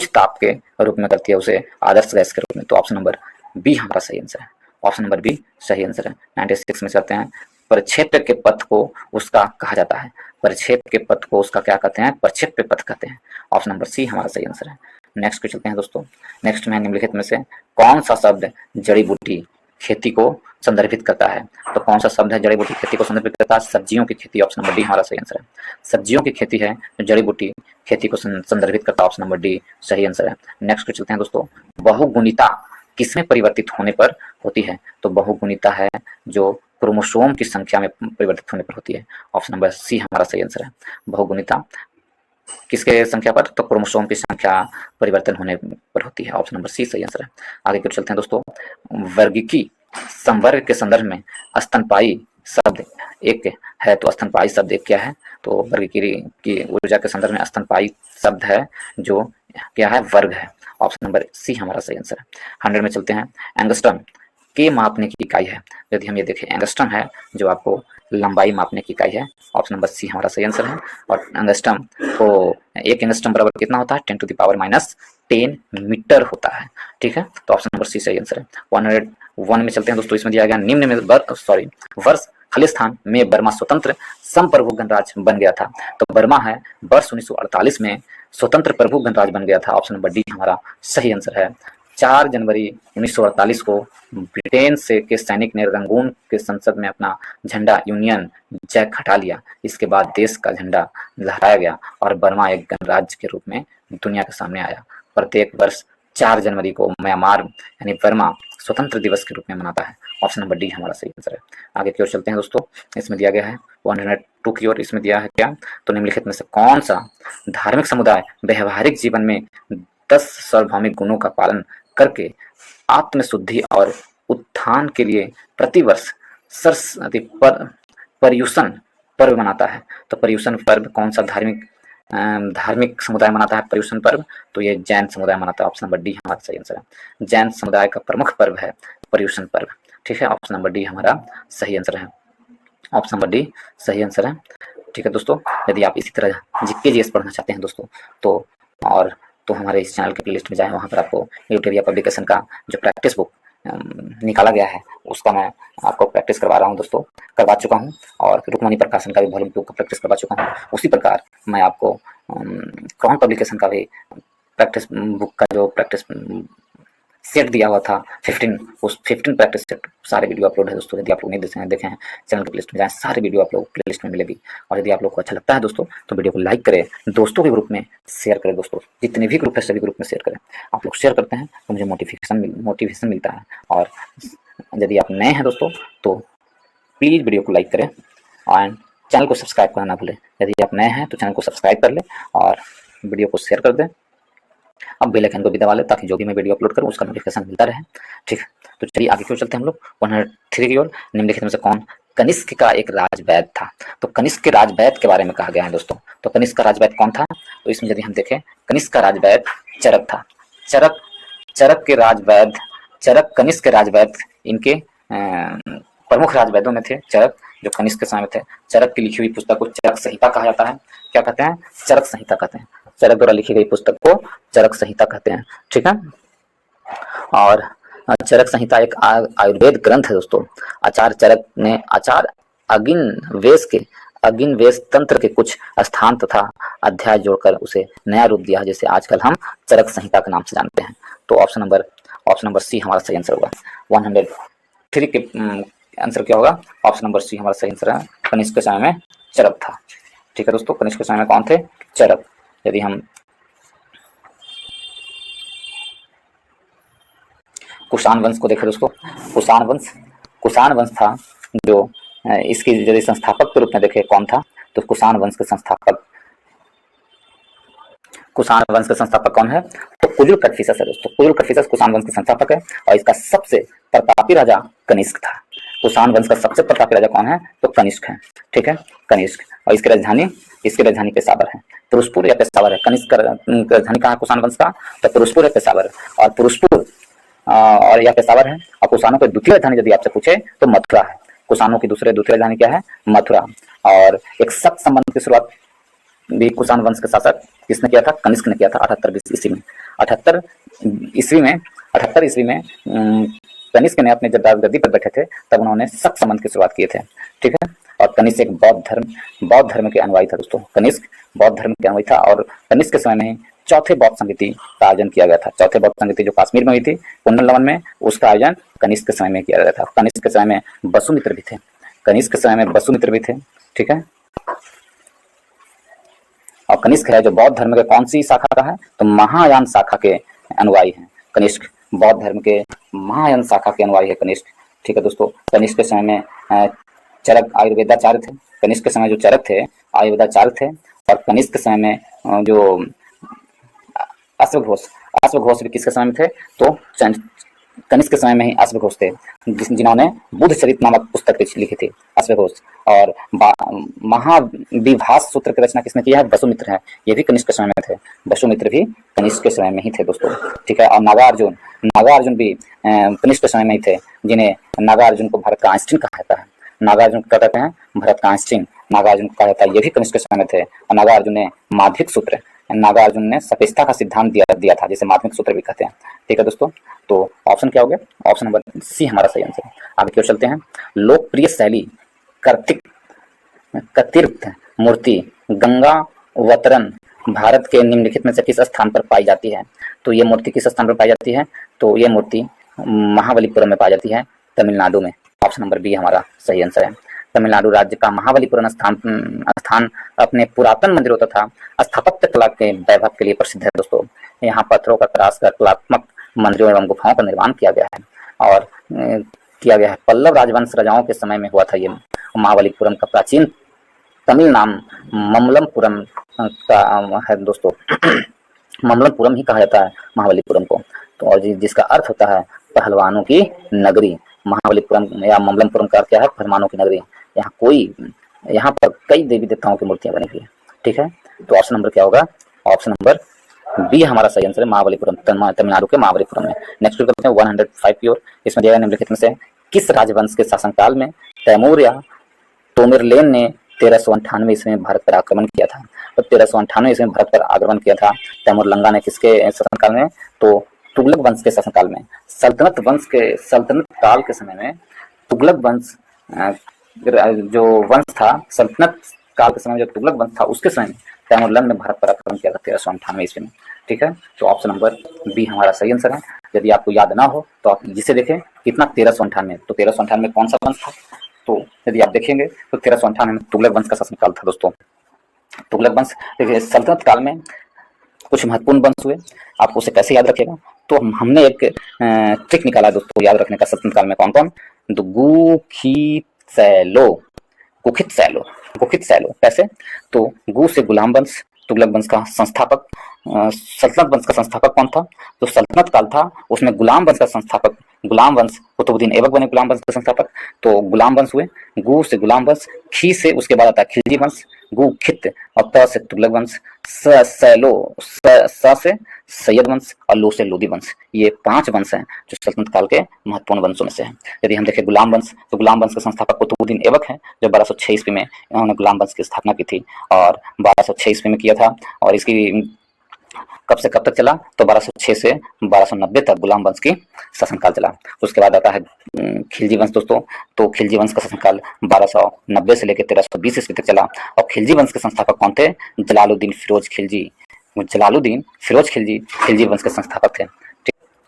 ताप के रूप में करती है उसे आदर्श गैस के रूप में। तो ऑप्शन नंबर बी हमारा सही आंसर है। ऑप्शन नंबर बी सही आंसर है। 96 में चलते हैं। परिक्षेप्य के पथ को उसका कहा जाता है। परिक्षेप के पथ को उसका क्या कहते हैं? परिक्षेप्य पथ कहते हैं। ऑप्शन नंबर सी हमारा सही आंसर है। नेक्स्ट पे चलते हैं दोस्तों। नेक्स्ट में निम्नलिखित में से कौन सा शब्द जड़ी बूटी खेती को संदर्भित करता है? तो कौन सा शब्द है जड़ी बूटी खेती को संदर्भित करता है? सब्जियों की खेती। ऑप्शन नंबर डी हमारा सही आंसर है। सब्जियों की खेती है जड़ी बूटी खेती को संदर्भित करता है। ऑप्शन नंबर डी सही आंसर है। नेक्स्ट पे चलते हैं दोस्तों। बहुगुणिता किसमें परिवर्तित होने पर होती है? तो बहुगुणिता है जो क्रोमोसोम की संख्या में परिवर्तित होने पर होती है। ऑप्शन नंबर सी हमारा सही आंसर है। बहुगुणिता किसके संख्या पर? तो क्रोमोसोम की संख्या परिवर्तन होने पर होती है। ऑप्शन नंबर सी सही आंसर है। आगे की ओर चलते हैं दोस्तों। वर्गीकी संवर्ग के संदर्भ में स्तनपायी शब्द एक है, तो स्तनपायी शब्द एक क्या है? तो वर्गीकी की ऊर्जा के संदर्भ में स्तनपायी शब्द है जो क्या है? वर्ग है। ऑप्शन नंबर सी हमारा सही आंसर है। 100 में चलते हैं। एंगस्ट्रम के मापने की इकाई है। यदि हम ये देखें, एंगस्ट्रम है जो आपको लंबाई मापने की इकाई है। ऑप्शन नंबर सी हमारा सही आंसर है। और एंगस्ट्रम को एक एंगस्ट्रम बराबर कितना होता है? 10⁻⁻10 मीटर होता है, ठीक है। तो ऑप्शन नंबर सी सही आंसर है। 101 में चलते हैं दोस्तों। इसमें दिया गया निम्न में वर्ष खालिस्तान में बर्मा स्वतंत्र संप्रभु गणराज्य बन गया था। तो बर्मा है वर्ष 1948 में स्वतंत्र प्रभु गणराज्य बन गया था। ऑप्शन नंबर डी हमारा सही आंसर है। 4 जनवरी 1948 को ब्रिटेन से के सैनिक ने रंगून के संसद में अपना झंडा यूनियन जैक हटा लिया। इसके बाद देश का झंडा लहराया गया और बर्मा एक गणराज्य के रूप में दुनिया के सामने आया। प्रत्येक वर्ष 4 जनवरी को म्यांमार यानी बर्मा स्वतंत्र दिवस के रूप में मनाता है। ऑप्शन नंबर डी हमारा सही आंसर है। आगे की ओर चलते हैं दोस्तों। इसमें दिया गया है 102 की ओर। इसमें दिया है क्या? तो निम्नलिखित में से कौन सा धार्मिक समुदाय व्यवहारिक जीवन में 10 सार्वभौमिक गुणों का पालन करके आत्मशुद्धि और उत्थान के लिए प्रतिवर्ष सरस्वती पर्युषण पर्व मनाता है? तो पर्युषण पर्व कौन सा धार्मिक समुदाय मनाता है पर्युषण पर्व? तो ये जैन समुदाय मनाता है। ऑप्शन नंबर डी हमारा सही आंसर है। जैन समुदाय का प्रमुख पर्व है पर्युषण पर्व, ठीक है। ऑप्शन नंबर डी हमारा सही आंसर है। ऑप्शन नंबर डी सही आंसर है। ठीक है दोस्तों, यदि आप इसी तरह जीके जीएस पढ़ना चाहते हैं दोस्तों तो हमारे इस चैनल के प्लेलिस्ट में जाएं, वहाँ पर आपको यूटेरिया पब्लिकेशन का जो प्रैक्टिस बुक निकाला गया है उसका मैं आपको प्रैक्टिस करवा रहा हूँ दोस्तों, करवा चुका हूँ, और रुक्मणी प्रकाशन का भी वॉल्यूम 2 का प्रैक्टिस करवा चुका हूँ। उसी प्रकार मैं आपको क्रॉन पब्लिकेशन का भी प्रैक्टिस बुक का जो प्रैक्टिस सेट दिया हुआ था 15, उस 15 प्रैक्टिस सेट सारे वीडियो अपलोड है दोस्तों। यदि आप लोग नहीं देखे हैं चैनल की प्लेलिस्ट में जाएं, सारे वीडियो आप लोग प्लेलिस्ट में मिलेगी। और यदि आप लोग को अच्छा लगता है दोस्तों तो वीडियो को लाइक करें, दोस्तों के ग्रुप में शेयर करें दोस्तों, जितने भी ग्रुप है सभी ग्रुप में शेयर करें। आप लोग शेयर करते हैं तो मुझे मोटिवेशन मिलता है। और यदि आप नए हैं दोस्तों तो प्लीज़ वीडियो को लाइक करें एंड चैनल को सब्सक्राइब करना ना भूलें। यदि आप नए हैं तो चैनल को सब्सक्राइब कर लें और वीडियो को शेयर कर दें। अब बेल आइकन को भी दबा लें ताकि जो भी मैं वीडियो अपलोड करूँ उसका नोटिफिकेशन मिलता रहे। ठीक है, तो चलिए आगे क्यों चलते हैं हम लोग 103 की ओर। निम्नलिखित में से कौन कनिष्क का एक राजवैद्य था? तो कनिष्क के राजवैद्य के बारे में कहा गया है दोस्तों। तो कनिष्क का राजवैद्य कौन था? तो इसमें यदि हम देखें, कनिष्क का राजवैद्य चरक था। चरक के राजवैद्य, चरक कनिष्क के राजवैद्य, इनके प्रमुख राजवैद्यों में थे चरक, जो कनिष्क के समय में थे। चरक की लिखी हुई पुस्तक को चरक संहिता कहा जाता है। क्या कहते हैं? चरक संहिता कहते हैं। चरक द्वारा लिखी गई पुस्तक को चरक संहिता कहते हैं। ठीक है, और चरक संहिता एक आयुर्वेद ग्रंथ है दोस्तों। आचार्य चरक ने आचार्य अगिन वेश तंत्र के कुछ स्थान तथा अध्याय जोड़कर उसे नया रूप दिया, जैसे आजकल हम चरक संहिता के नाम से जानते हैं। तो ऑप्शन नंबर सी हमारा सही आंसर होगा। 103 के आंसर क्या होगा? ऑप्शन नंबर सी हमारा सही आंसर है। कनिष्क के समय में चरक था। ठीक है दोस्तों, कनिष्क के समय में कौन थे? चरक। यदि हम कुषाण वंश को देखें दोस्तों, कुषाण वंश था जो इसकी यदि संस्थापक के रूप में देखें कौन था, तो कुषाण वंश के संस्थापक कौन है? तो कुजुल कटफिसस है दोस्तों। कुजुल कटफिसस कुषाण वंश के संस्थापक है और इसका सबसे प्रतापी राजा कनिष्क था। कुषाण वंश का सबसे प्रतापी राजा कौन है? तो कनिष्क है। ठीक है, कनिष्क। और इसकी राजधानी पेशावर है। पुरुषपुर या पेशावर है। कनिष्क का राजधानी कहाँ? कुषाण वंश का तो पुरुषपुर है, पेशावर। और पुरुषपुर और यह पेशावर है। और कुषाणों की द्वितीय राजधानी यदि आपसे पूछे तो मथुरा है। कुषाणों की द्वितीय राजधानी क्या है? मथुरा। और एक सख्त संबंध की शुरुआत भी कुषाण वंश के शासक किसने किया था? कनिष्क ने किया था 78 ईस्वी में। 78 ईस्वी में कनिष्क ने अपने जब गद्दी पर बैठे थे तब उन्होंने सख्त संबंध की शुरुआत किए थे। ठीक है, और कनिष्क एक बौद्ध धर्म के अनुयायी था दोस्तों। कनिष्क बौद्ध धर्म के अनुयायी था और कनिष्क के समय में चौथे बौद्ध संगीति का आयोजन किया गया था। चौथे बौद्ध संगीति जो कश्मीर में हुई थी, कुंडल नवन में, उसका आयोजन कनिष्क के समय में किया गया था। कनिष्क के समय में वसुमित्र भी थे। ठीक है, और कनिष्क है जो बौद्ध धर्म के कौन सी शाखा का है? तो महायान शाखा के अनुयायी हैं कनिष्क। बौद्ध धर्म के महायान शाखा के अनुयायी है कनिष्क। ठीक है दोस्तों, कनिष्क के समय में चरक आयुर्वेदाचार्य थे। कनिष्क के समय जो चरक थे आयुर्वेदाचार्य थे। और कनिष्क के समय में जो अश्वघोष भी किसके समय में थे? तो कनिष्क के समय में ही अश्वघोष थे, जिन्होंने बुद्ध चरित नामक पुस्तक लिखी थी, अश्वघोष। और महाविभास सूत्र की रचना किसने किया है? वसुमित्र है। ये भी कनिष्क के समय में थे। वसुमित्र भी कनिष्क के समय में ही थे दोस्तों। ठीक है, और नागार्जुन भी कनिष्क के समय में ही थे, जिन्हें नागार्जुन को भारत का आइंस्टीन कहा जाता है। नागार्जुन को क्या कहते हैं? भारत का आइंस्टीन नागार्जुन को कहा जाता है। ये भी कनिष्क के समय में थे। और नागार्जुन ने सपेक्षता का सिद्धांत दिया था, जिसे माध्यमिक सूत्र भी कहते हैं। ठीक है दोस्तों, तो ऑप्शन क्या हो गया? ऑप्शन नंबर सी हमारा सही आंसर है। आगे क्यों चलते हैं। लोकप्रिय शैली कतिर्थ मूर्ति गंगावतरण भारत के निम्नलिखित में से किस स्थान पर पाई जाती है? तो ये मूर्ति किस स्थान पर पाई जाती है? तो ये मूर्ति महाबलीपुरम में पाई जाती है, तमिलनाडु में। ऑप्शन नंबर बी हमारा सही आंसर है। तमिलनाडु राज्य का महाबलीपुरम स्थान अपने पुरातन मंदिरों तथा स्थापत्य कला के वैभव के लिए प्रसिद्ध है दोस्तों। यहाँ पत्थरों का त्रास कर कलात्मक मंदिरों एवं गुफाओं का निर्माण किया गया है। पल्लव राजवंश राजाओं के समय में हुआ था ये। महाबलीपुरम का प्राचीन तमिल नाम ममल्लपुरम का है दोस्तों। ममल्लपुरम ही कहा जाता है महाबलीपुरम को। तो और जिसका अर्थ होता है पहलवानों की नगरी। महाबलीपुरम या ममल्लपुरम का अर्थ क्या है? पहलवानों की नगरी। यहाँ पर कई देवी देवताओं की मूर्तियां बनी हुई है। ठीक है, तो ऑप्शन नंबर क्या होगा? ऑप्शन नंबर बी हमारा सही आंसर है, महाबलीपुरम, तमिलनाडु के महाबलीपुरम में। नेक्स्ट करते हैं 105 की ओर। इसमें दिया गया निम्नलिखित में से किस राजवंश के शासनकाल में तैमूर या तोमिरलेन ने 1398 ईस्वी में भारत पर आक्रमण किया था। तो 1398 ईस्वी में भारत पर आक्रमण किया था तैमूर लंगा ने, किसके शासनकाल में? तो तुगलक वंश के शासनकाल में। सल्तनत काल के समय में तुगलक वंश जो वंश था, सल्तनत काल के समय जो तुगलक वंश था, उसके समय में तैमूर लंग ने भारत पर आक्रमण किया था 1398 ईस्वी में। ठीक है, तो ऑप्शन नंबर बी हमारा सही आंसर है। यदि आपको याद ना हो तो आप जिसे देखें कितना 1398, तो 1398 कौन सा वंश था? तो यदि आप देखेंगे तो 1398 में तुगलक वंश का शासनकाल था दोस्तों। तुगलक वंश, देखिए सल्तनत काल में कुछ महत्वपूर्ण वंश हुए, आप उसे कैसे याद रखिएगा। तो हमने एक ट्रिक निकाला है दोस्तों याद रखने का, सल्तनत काल में कौन कौन? तो गुखित सैलो कैसे? तो गु से गुलाम वंश, तुगलक वंश का संस्थापक। सल्तनत वंश का संस्थापक कौन था? तो सल्तनत काल था, उसमें गुलाम वंश का संस्थापक गुलाम वंश कुतुबुद्दीन ऐबक बने गुलाम वंश के संस्थापक। तो गुलाम वंश हुए, गु से गुलाम वंश, खी से उसके बाद आता है खिलजी वंश, गु खित, और त से तुगलक वंश, स से सैयद वंश, और लो से लोदी वंश। ये 5 वंश हैं जो सल्तनत काल के महत्वपूर्ण वंशों में से हैं। यदि हम देखें गुलाम वंश, तो गुलाम वंश के संस्थापक कुतुबुद्दीन ऐबक हैं, जो 1206 ईस्वी में इन्होंने गुलाम वंश की स्थापना की थी, और 1206 ईस्वी में किया था। और इसकी कब से कब तक चला? तो 1206 से 1290 तक गुलाम वंश की शासनकाल चला। उसके बाद आता है खिलजी वंश दोस्तों। तो खिलजी वंश का शासनकाल 1290 से लेकर 1320 ईस्वी तक चला, और खिलजी वंश के संस्थापक कौन थे? जलालुद्दीन फिरोज खिलजी खिलजी वंश के संस्थापक थे।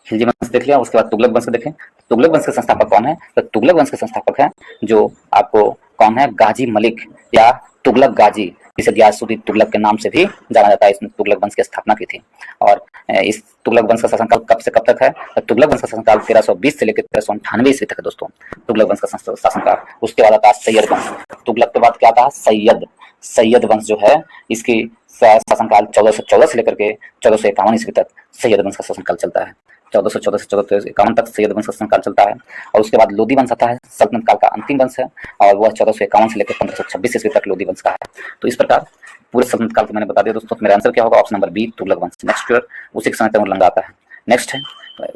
खिलजी वंश देख लिया, उसके बाद तुगलक वंश देखें। तुगलक वंश के संस्थापक कौन है? तो तुगलक वंश के संस्थापक है जो आपको कौन है? गाजी मलिक या तुगलक गाजी, जिसे गियासुद्दीन तुगलक के नाम से भी जाना जाता है। इसने तुगलक वंश की स्थापना की थी। और इस तुगलक वंश का शासनकाल कब से कब तक है? तो तुगलक वंश का शासनकाल 1320 से लेकर 1398 ईस्वी तक है दोस्तों, तुगलक वंश का शासनकाल। उसके बाद आता है सैयद वंश। तुगलक के बाद क्या आता है? सैयद वंश जो है, इसकी शासनकाल 1414 से लेकर के 1451 ईस्वी तक सैयद वंश का शासनकाल चलता है। 1414 से 1451 तक सैयद वंश का शासनकाल चलता है। और उसके बाद लोदी वंश आता है, सल्तनत काल का अंतिम वंश है, और वह 1451 से लेकर 1526 ईस्वी तक लोदी वंश का है। तो इस प्रकार पूरे सल्तनत काल को मैंने बता दिया दोस्तों। मेरा आंसर क्या होगा? ऑप्शन नंबर बी, तुगलक वंश। नेक्स्ट ईयर उसी के समय तैमूर लंगा आता है। नेक्स्ट है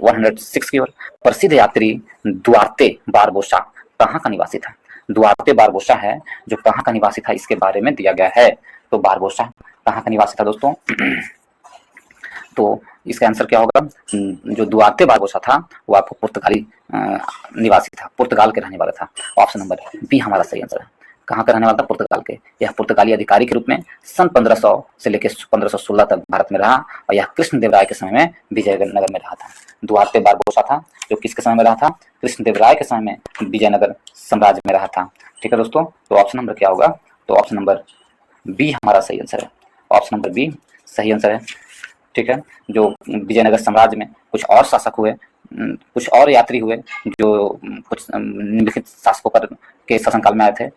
106 की ओर। प्रसिद्ध यात्री दुआर्ते बारबोसा कहाँ का निवासी था? दुआर्ते बारबोसा है जो कहाँ का निवासी था, इसके बारे में दिया गया है। तो बारबोसा कहाँ का निवासी था दोस्तों? तो इसका आंसर क्या होगा? जो दुआर्ते बारबोसा था वो आपको पुर्तगाली निवासी था, पुर्तगाल के रहने वाला था। ऑप्शन नंबर बी हमारा सही आंसर है। कहाँ का रहने वाला था? पुर्तगाल के। यह पुर्तगाली अधिकारी के रूप में सन 1500 से लेकर 1516 तक भारत में रहा, और यह कृष्णदेवराय के समय में विजयनगर में रहा था। दुआर्ते बारबोसा था जो किसके समय में रहा था? कृष्णदेवराय के समय में विजयनगर साम्राज्य में रहा था। ठीक है दोस्तों, तो ऑप्शन नंबर क्या होगा? तो ऑप्शन नंबर बी हमारा सही आंसर है। ऑप्शन नंबर बी सही आंसर है। ठीक है, जो विजयनगर साम्राज्य में कुछ और शासक हुए, कुछ और यात्री हुए जो कुछ निम्नलिखित शासकों पर के शासनकाल में आए थे।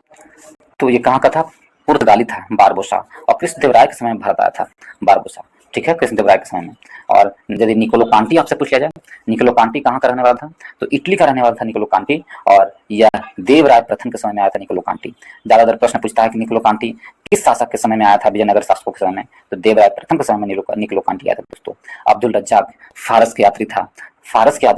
तो ये कहाँ का था? पुर्तगाली था बारबोसा, और कृष्णदेवराय के समय में भारत आया था बारबोसा। ठीक है, कृष्णदेवराय के समय में। और यदि निकोलो कांटी आपसे पूछ लिया जाए, निकोलो कांटी कहाँ का रहने वाला था? तो इटली का रहने वाला था निकोलो कांटी, और यह देवराय प्रथम के समय में आया था निकोलो कांटी। ज्यादातर प्रश्न पूछता है कि निकोलो कांटी किस शासक के समय में आया था? विजयनगर शासकों के समय में। तो देवराय प्रथम के समय में निकोलो कांटी आया था दोस्तों। अब्दुल रज्जाक फारस के यात्री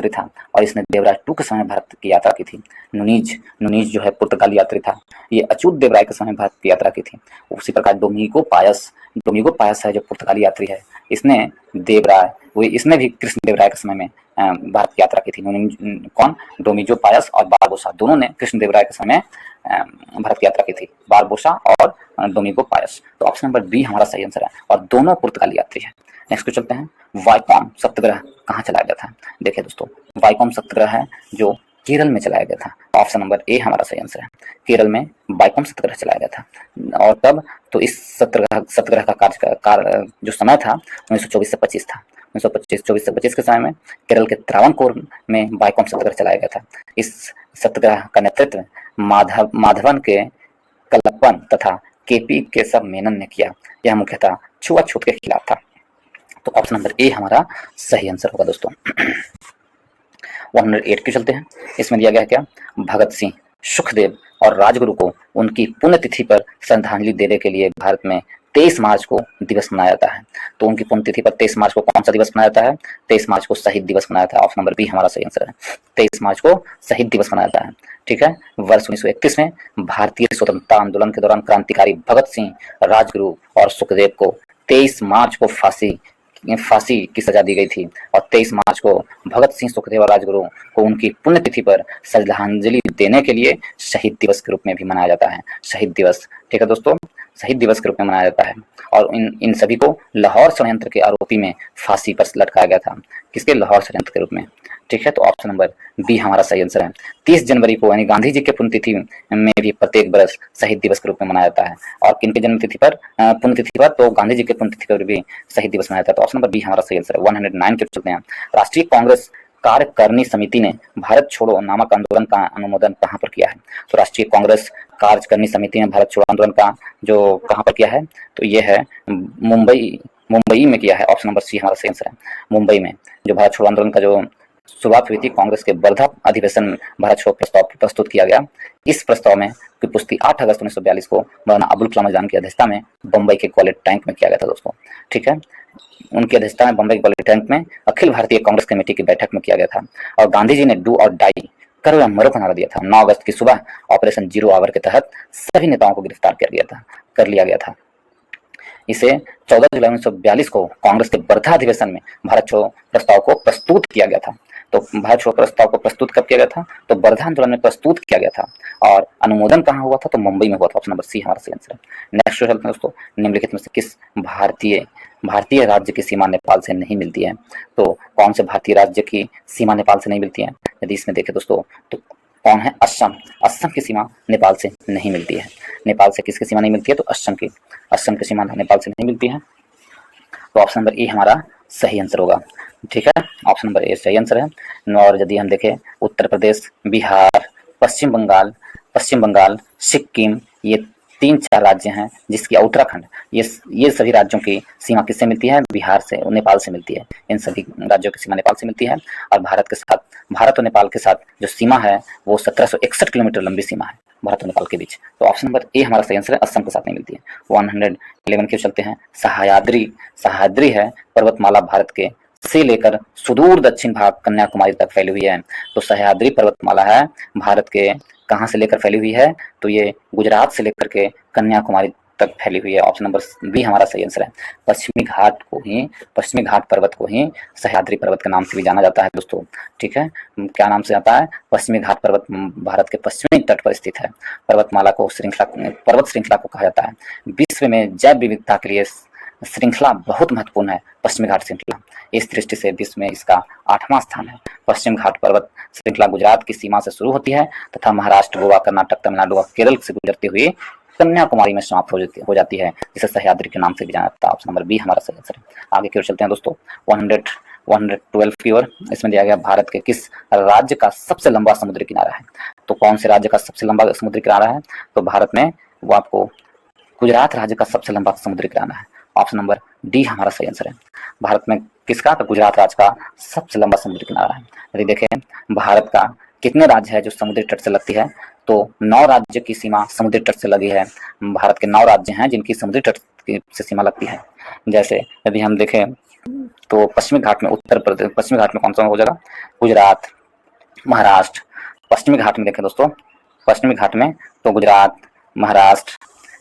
था, और इसने देवराय टू के समय भारत की यात्रा की थी। नुनीज जो है पुर्तगाली यात्री था, ये अच्युत देवराय के समय भारत की यात्रा की थी। उसी प्रकार डोमिंगो पायस है जो पुर्तगाली यात्री है, इसने भी कृष्ण देवराय के समय में भारत की यात्रा की थी। कौन? डोमिंगो पायस और बारबोसा दोनों ने कृष्ण देवराय के समय भारत की यात्रा की थी, बारबोसा और डोमिंगो पायस। तो ऑप्शन नंबर बी हमारा सही आंसर है, और दोनों पुर्तगाली यात्री हैं। नेक्स्ट पे चलते हैं। वाइकोम सत्याग्रह कहाँ चलाया गया था? देखिए दोस्तों, वाइकोम सत्याग्रह है जो केरल में चलाया गया था। ऑप्शन नंबर ए हमारा सही आंसर है। केरल में वाइकोम सत्याग्रह चलाया गया था। और तब तो इस सत्याग्रह का जो समय था 1924 से 25 था। 1924 से 25 के समय में केरल के त्रावणकोर में वाइकोम सत्याग्रह चलाया गया था। इस सत्याग्रह का नेतृत्व माधवन के कलप्पन तथा केपी केशव मेनन ने किया। यह मुख्यतः छुआछूत के खिलाफ था। तो ऑप्शन नंबर ए हमारा सही आंसर होगा दोस्तों। 108 के चलते हैं। इसमें दिया गया क्या? भगत सिंह, सुखदेव और राजगुरु को उनकी पुण्यतिथि पर श्रद्धांजलि देने के लिए भारत में 23 मार्च को दिवस मनाया जाता है। तो उनकी पुण्यतिथि पर 23 मार्च को कौन सा दिवस मनाया जाता है? 23 मार्च को शहीद दिवस मनाया जाता है। ऑप्शन नंबर बी हमारा सही आंसर है। 23 मार्च को शहीद दिवस मनाया जाता है। ठीक है। वर्ष 1931 में भारतीय स्वतंत्रता आंदोलन के दौरान क्रांतिकारी भगत सिंह, राजगुरु और सुखदेव को 23 मार्च को फांसी की सजा दी गई थी और 23 मार्च को भगत सिंह, सुखदेव और राजगुरु को उनकी पुण्यतिथि पर श्रद्धांजलि देने के लिए शहीद दिवस के रूप में भी मनाया जाता है। शहीद दिवस, ठीक है दोस्तों, शहीद दिवस के रूप में मनाया जाता है। और इन सभी को लाहौर षड्यंत्र के आरोपी में फांसी पर लटकाया गया था। किसके? लाहौर षड्यंत्र के रूप में। ठीक है। तो ऑप्शन नंबर बी हमारा सही आंसर है। 30 जनवरी को यानी गांधी जी के पुण्यतिथि में भी प्रत्येक वर्ष शहीद दिवस के रूप में मनाया जाता है। और किनके जन्मतिथि पर? पुण्यतिथि पर तो गांधी जी के पुण्यतिथि पर भी शहीद दिवस मनाया जाता है। तो ऑप्शन नंबर बी हमारा सही आंसर है। 109 के चलते हैं। राष्ट्रीय कांग्रेस कार्यकारिणी समिति ने भारत छोड़ो नामक आंदोलन का अनुमोदन कहाँ पर किया है? तो राष्ट्रीय कांग्रेस कार्यकारिणी समिति ने भारत छोड़ो आंदोलन का जो कहाँ पर किया है? तो ये है मुंबई में किया है। ऑप्शन नंबर सी हमारा सही आंसर है। मुंबई में जो भारत छोड़ो आंदोलन का जो शुरुआत हुई थी, कांग्रेस के वर्धा अधिवेशन में भारत छोड़ो प्रस्ताव प्रस्तुत किया गया। इस प्रस्ताव में की पुष्टि 8 अगस्त 1942 को मौलाना अबुल कलाम आजाद की अध्यक्षता में बम्बई के कॉलेज टैंक में किया गया था दोस्तों। ठीक है। उनकी अध्यक्षता में बम्बई के कॉलेज टैंक में अखिल भारतीय कांग्रेस कमेटी की बैठक में किया गया था। और गांधी जी ने डू और डाई, करो या मरो का नारा दिया था। 9 अगस्त की सुबह ऑपरेशन जीरो आवर के तहत सभी नेताओं को गिरफ्तार कर लिया गया था। इसे 14 जुलाई 1942 को कांग्रेस के वर्धा अधिवेशन में भारत छोड़ो प्रस्ताव को प्रस्तुत किया गया था। तो भारत छोड़ो प्रस्ताव को प्रस्तुत कब किया गया था? तो वर्धा आंदोलन में प्रस्तुत किया गया था। और अनुमोदन कहाँ हुआ था? तो मुंबई में हुआ था। ऑप्शन नंबर सी हमारा सही आंसर है। नेक्स्ट चलते हैं दोस्तों। निम्नलिखित में से किस भारतीय राज्य की सीमा नेपाल से नहीं मिलती है? तो कौन से भारतीय राज्य की सीमा नेपाल से नहीं मिलती है? यदि इसमें देखें दोस्तों तो कौन है? असम की सीमा नेपाल से नहीं मिलती है। नेपाल से किसकी सीमा नहीं मिलती है? तो असम की सीमा नेपाल से नहीं मिलती है। तो ऑप्शन नंबर ए हमारा सही आंसर होगा। ठीक है। ऑप्शन नंबर ए सही आंसर है। और यदि हम देखें उत्तर प्रदेश, बिहार, पश्चिम बंगाल, सिक्किम, ये 3-4 राज्य हैं, जिसकी उत्तराखंड, ये सभी राज्यों की सीमा किससे मिलती है? बिहार से, नेपाल से मिलती है। इन सभी राज्यों की सीमा नेपाल से मिलती है। और भारत और नेपाल के साथ जो सीमा है वो 1761 किलोमीटर लंबी सीमा है भारत और नेपाल के बीच। तो ऑप्शन नंबर ए हमारा सही आंसर है। असम के साथ नहीं मिलती है। 111 के चलते हैं। सह्याद्री है पर्वतमाला भारत के से लेकर सुदूर दक्षिण भाग कन्याकुमारी तक फैली हुई है। तो सह्याद्री पर्वतमाला है भारत के कहाँ से लेकर फैली हुई है? तो ये गुजरात से लेकर के कन्याकुमारी तक फैली हुई है। ऑप्शन नंबर बी हमारा सही आंसर है। पश्चिमी घाट पर्वत को ही सह्याद्री पर्वत के नाम से भी जाना जाता है दोस्तों। ठीक है। क्या नाम से आता है? पश्चिमी घाट पर्वत भारत के पश्चिमी तट पर स्थित है। पर्वत श्रृंखला को कहा जाता है। विश्व में जैव विविधता के लिए श्रृंखला बहुत महत्वपूर्ण है पश्चिमी घाट श्रृंखला। इस दृष्टि से विश्व में इसका 8वां स्थान है। पश्चिम घाट पर्वत श्रृंखला गुजरात की सीमा से शुरू होती है तथा महाराष्ट्र, गोवा, कर्नाटक, तमिलनाडु और केरल से गुजरती हुई कन्याकुमारी में समाप्त हो जाती है, जिसे सह्याद्री के नाम से भी जाना जाता है। ऑप्शन नंबर बी हमारा सही आंसर है। आगे की ओर चलते हैं दोस्तों। 112 की ओर। इसमें दिया गया भारत के किस राज्य का सबसे लंबा समुद्री किनारा है? तो कौन से राज्य का सबसे लंबा समुद्री किनारा है? तो भारत में वो आपको गुजरात राज्य का सबसे लंबा समुद्री किनारा है। ऑप्शन नंबर डी हमारा सही आंसर है। भारत में किसका? तो गुजरात राज्य का सबसे लंबा समुद्री किनारा है। यदि देखें भारत का कितने राज्य है जो समुद्री तट से लगती है? तो 9 राज्य की सीमा समुद्री तट से लगी है। भारत के 9 राज्य हैं जिनकी समुद्री तट से सीमा लगती है। जैसे यदि हम देखें तो पश्चिमी घाट में उत्तर प्रदेश, पश्चिमी घाट में कौन सा हो जाएगा? गुजरात, महाराष्ट्र। पश्चिमी घाट में देखें दोस्तों, पश्चिमी घाट में तो गुजरात, महाराष्ट्र,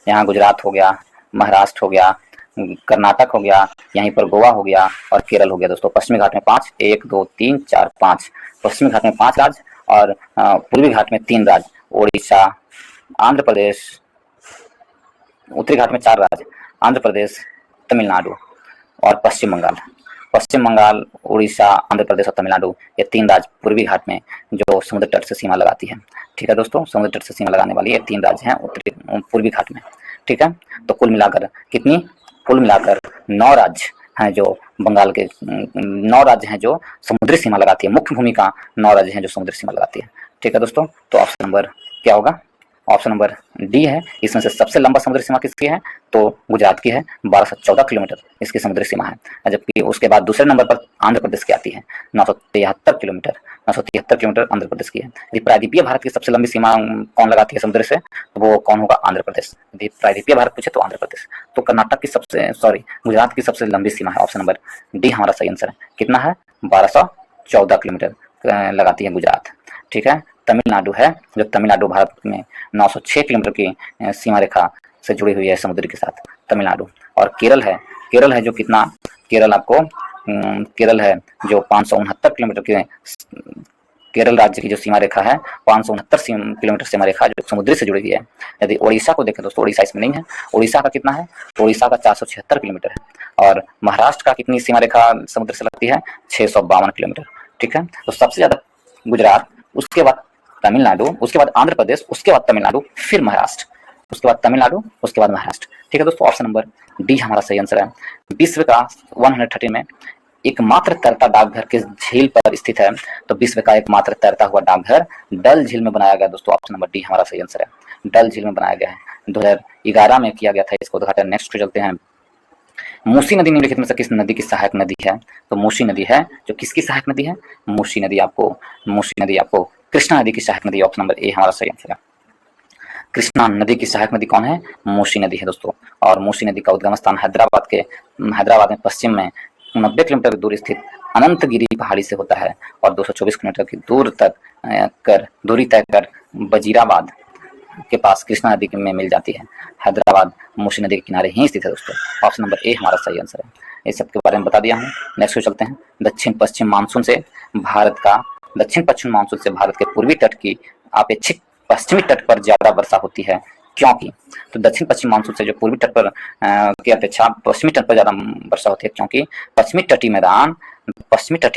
यहाँ गुजरात हो गया, महाराष्ट्र हो गया, कर्नाटक हो गया, यहीं पर गोवा हो गया और केरल हो गया दोस्तों। पश्चिमी घाट में 5, 1, 2, 3, 4, 5। पश्चिमी घाट में 5 राज्य और पूर्वी घाट में 3 राज्य, ओडिशा, आंध्र प्रदेश। उत्तरी घाट में 4 राज्य, आंध्र प्रदेश, तमिलनाडु और पश्चिम बंगाल, उड़ीसा, आंध्र प्रदेश और तमिलनाडु, ये 3 राज्य पूर्वी घाट में जो समुद्र तट से सीमा लगाती है। ठीक है दोस्तों, समुद्र तट से सीमा लगाने वाली ये 3 राज्य हैं पूर्वी घाट में। ठीक है। तो कुल मिलाकर 9 राज्य हैं जो बंगाल के 9 राज्य हैं जो समुद्री सीमा लगाती है। मुख्य भूमि का 9 राज्य हैं जो समुद्री सीमा लगाती है। ठीक है दोस्तों। तो ऑप्शन नंबर क्या होगा? ऑप्शन नंबर डी है। इसमें से सबसे लंबा समुद्री सीमा किसकी है? तो गुजरात की है, 1214 किलोमीटर इसकी समुद्री सीमा है। जबकि उसके बाद दूसरे नंबर पर आंध्र प्रदेश की आती है, 973 किलोमीटर। 973 किलोमीटर आंध्र प्रदेश की है। यदि प्रायद्वीपीय भारत की सबसे लंबी सीमा कौन लगाती है समुद्र से, तो वो कौन होगा? आंध्र प्रदेश। यदि प्रायद्वीपीय भारत पूछे तो आंध्र प्रदेश। तो कर्नाटक की गुजरात की सबसे लंबी सीमा है, ऑप्शन नंबर डी हमारा सही आंसर है। कितना है? 1214 किलोमीटर लगाती है गुजरात। ठीक है। तमिलनाडु है, जो तमिलनाडु भारत में 906 किलोमीटर की सीमा रेखा से जुड़ी हुई है समुद्र के साथ, तमिलनाडु। और केरल है जो कितना, केरल है जो 569 किलोमीटर के, केरल राज्य की जो सीमा रेखा है 569 किलोमीटर सीमा रेखा जो समुद्र से जुड़ी हुई है। यदि उड़ीसा को देखें दोस्तों, उड़ीसा इसमें नहीं है। उड़ीसा का कितना है? तो उड़ीसा का 476 किलोमीटर है। और महाराष्ट्र का कितनी सीमा रेखा समुद्र से लगती है? 652 किलोमीटर। ठीक है। तो सबसे ज्यादा गुजरात, उसके बाद तमिलनाडु, उसके बाद आंध्र प्रदेश, उसके बाद तमिलनाडु, फिर महाराष्ट्र, उसके बाद तमिलनाडु, उसके बाद महाराष्ट्र। ठीक है दोस्तों, ऑप्शन नंबर डी हमारा सही आंसर है। विश्व का 113 में एकमात्र तैरता डाकघर किस झील पर स्थित है? तो विश्व का एकमात्र तैरता हुआ डाकघर डल झील में बनाया गया दोस्तों। ऑप्शन नंबर डी हमारा सही आंसर है। डल झील में बनाया गया है, 2011 में किया गया था इसको उद्घाटन। नेक्स्ट पे चलते हैं। मूसी नदी निम्नलिखित में से किस नदी की सहायक नदी है? तो मूसी नदी है जो किसकी सहायक नदी है? मूसी नदी आपको कृष्णा नदी की सहायक नदी। ऑप्शन नंबर ए हमारा सही आंसर है। कृष्णा नदी की सहायक नदी कौन है? मूसी नदी है दोस्तों। और मूसी नदी का उद्गम स्थान हैदराबाद में पश्चिम में 90 किलोमीटर दूर स्थित अनंतगिरी पहाड़ी से होता है और 224 किलोमीटर की दूरी तय कर वजीराबाद के पास कृष्णा नदी में मिल जाती है। हैदराबाद मूसी नदी के किनारे ही स्थित है दोस्तों। ऑप्शन नंबर ए हमारा सही आंसर है। इस सब के बारे में बता दिया हूँ। नेक्स्ट पे चलते हैं। दक्षिण पश्चिम मानसून से भारत के पूर्वी तट की अपेक्षित पश्चिमी तट पर ज्यादा वर्षा होती है, क्योंकि? तो दक्षिण पश्चिम मानसून से जो पूर्वी तट पर की अपेक्षा पश्चिमी तट पर ज्यादा वर्षा होती है, क्योंकि पश्चिमी तटीय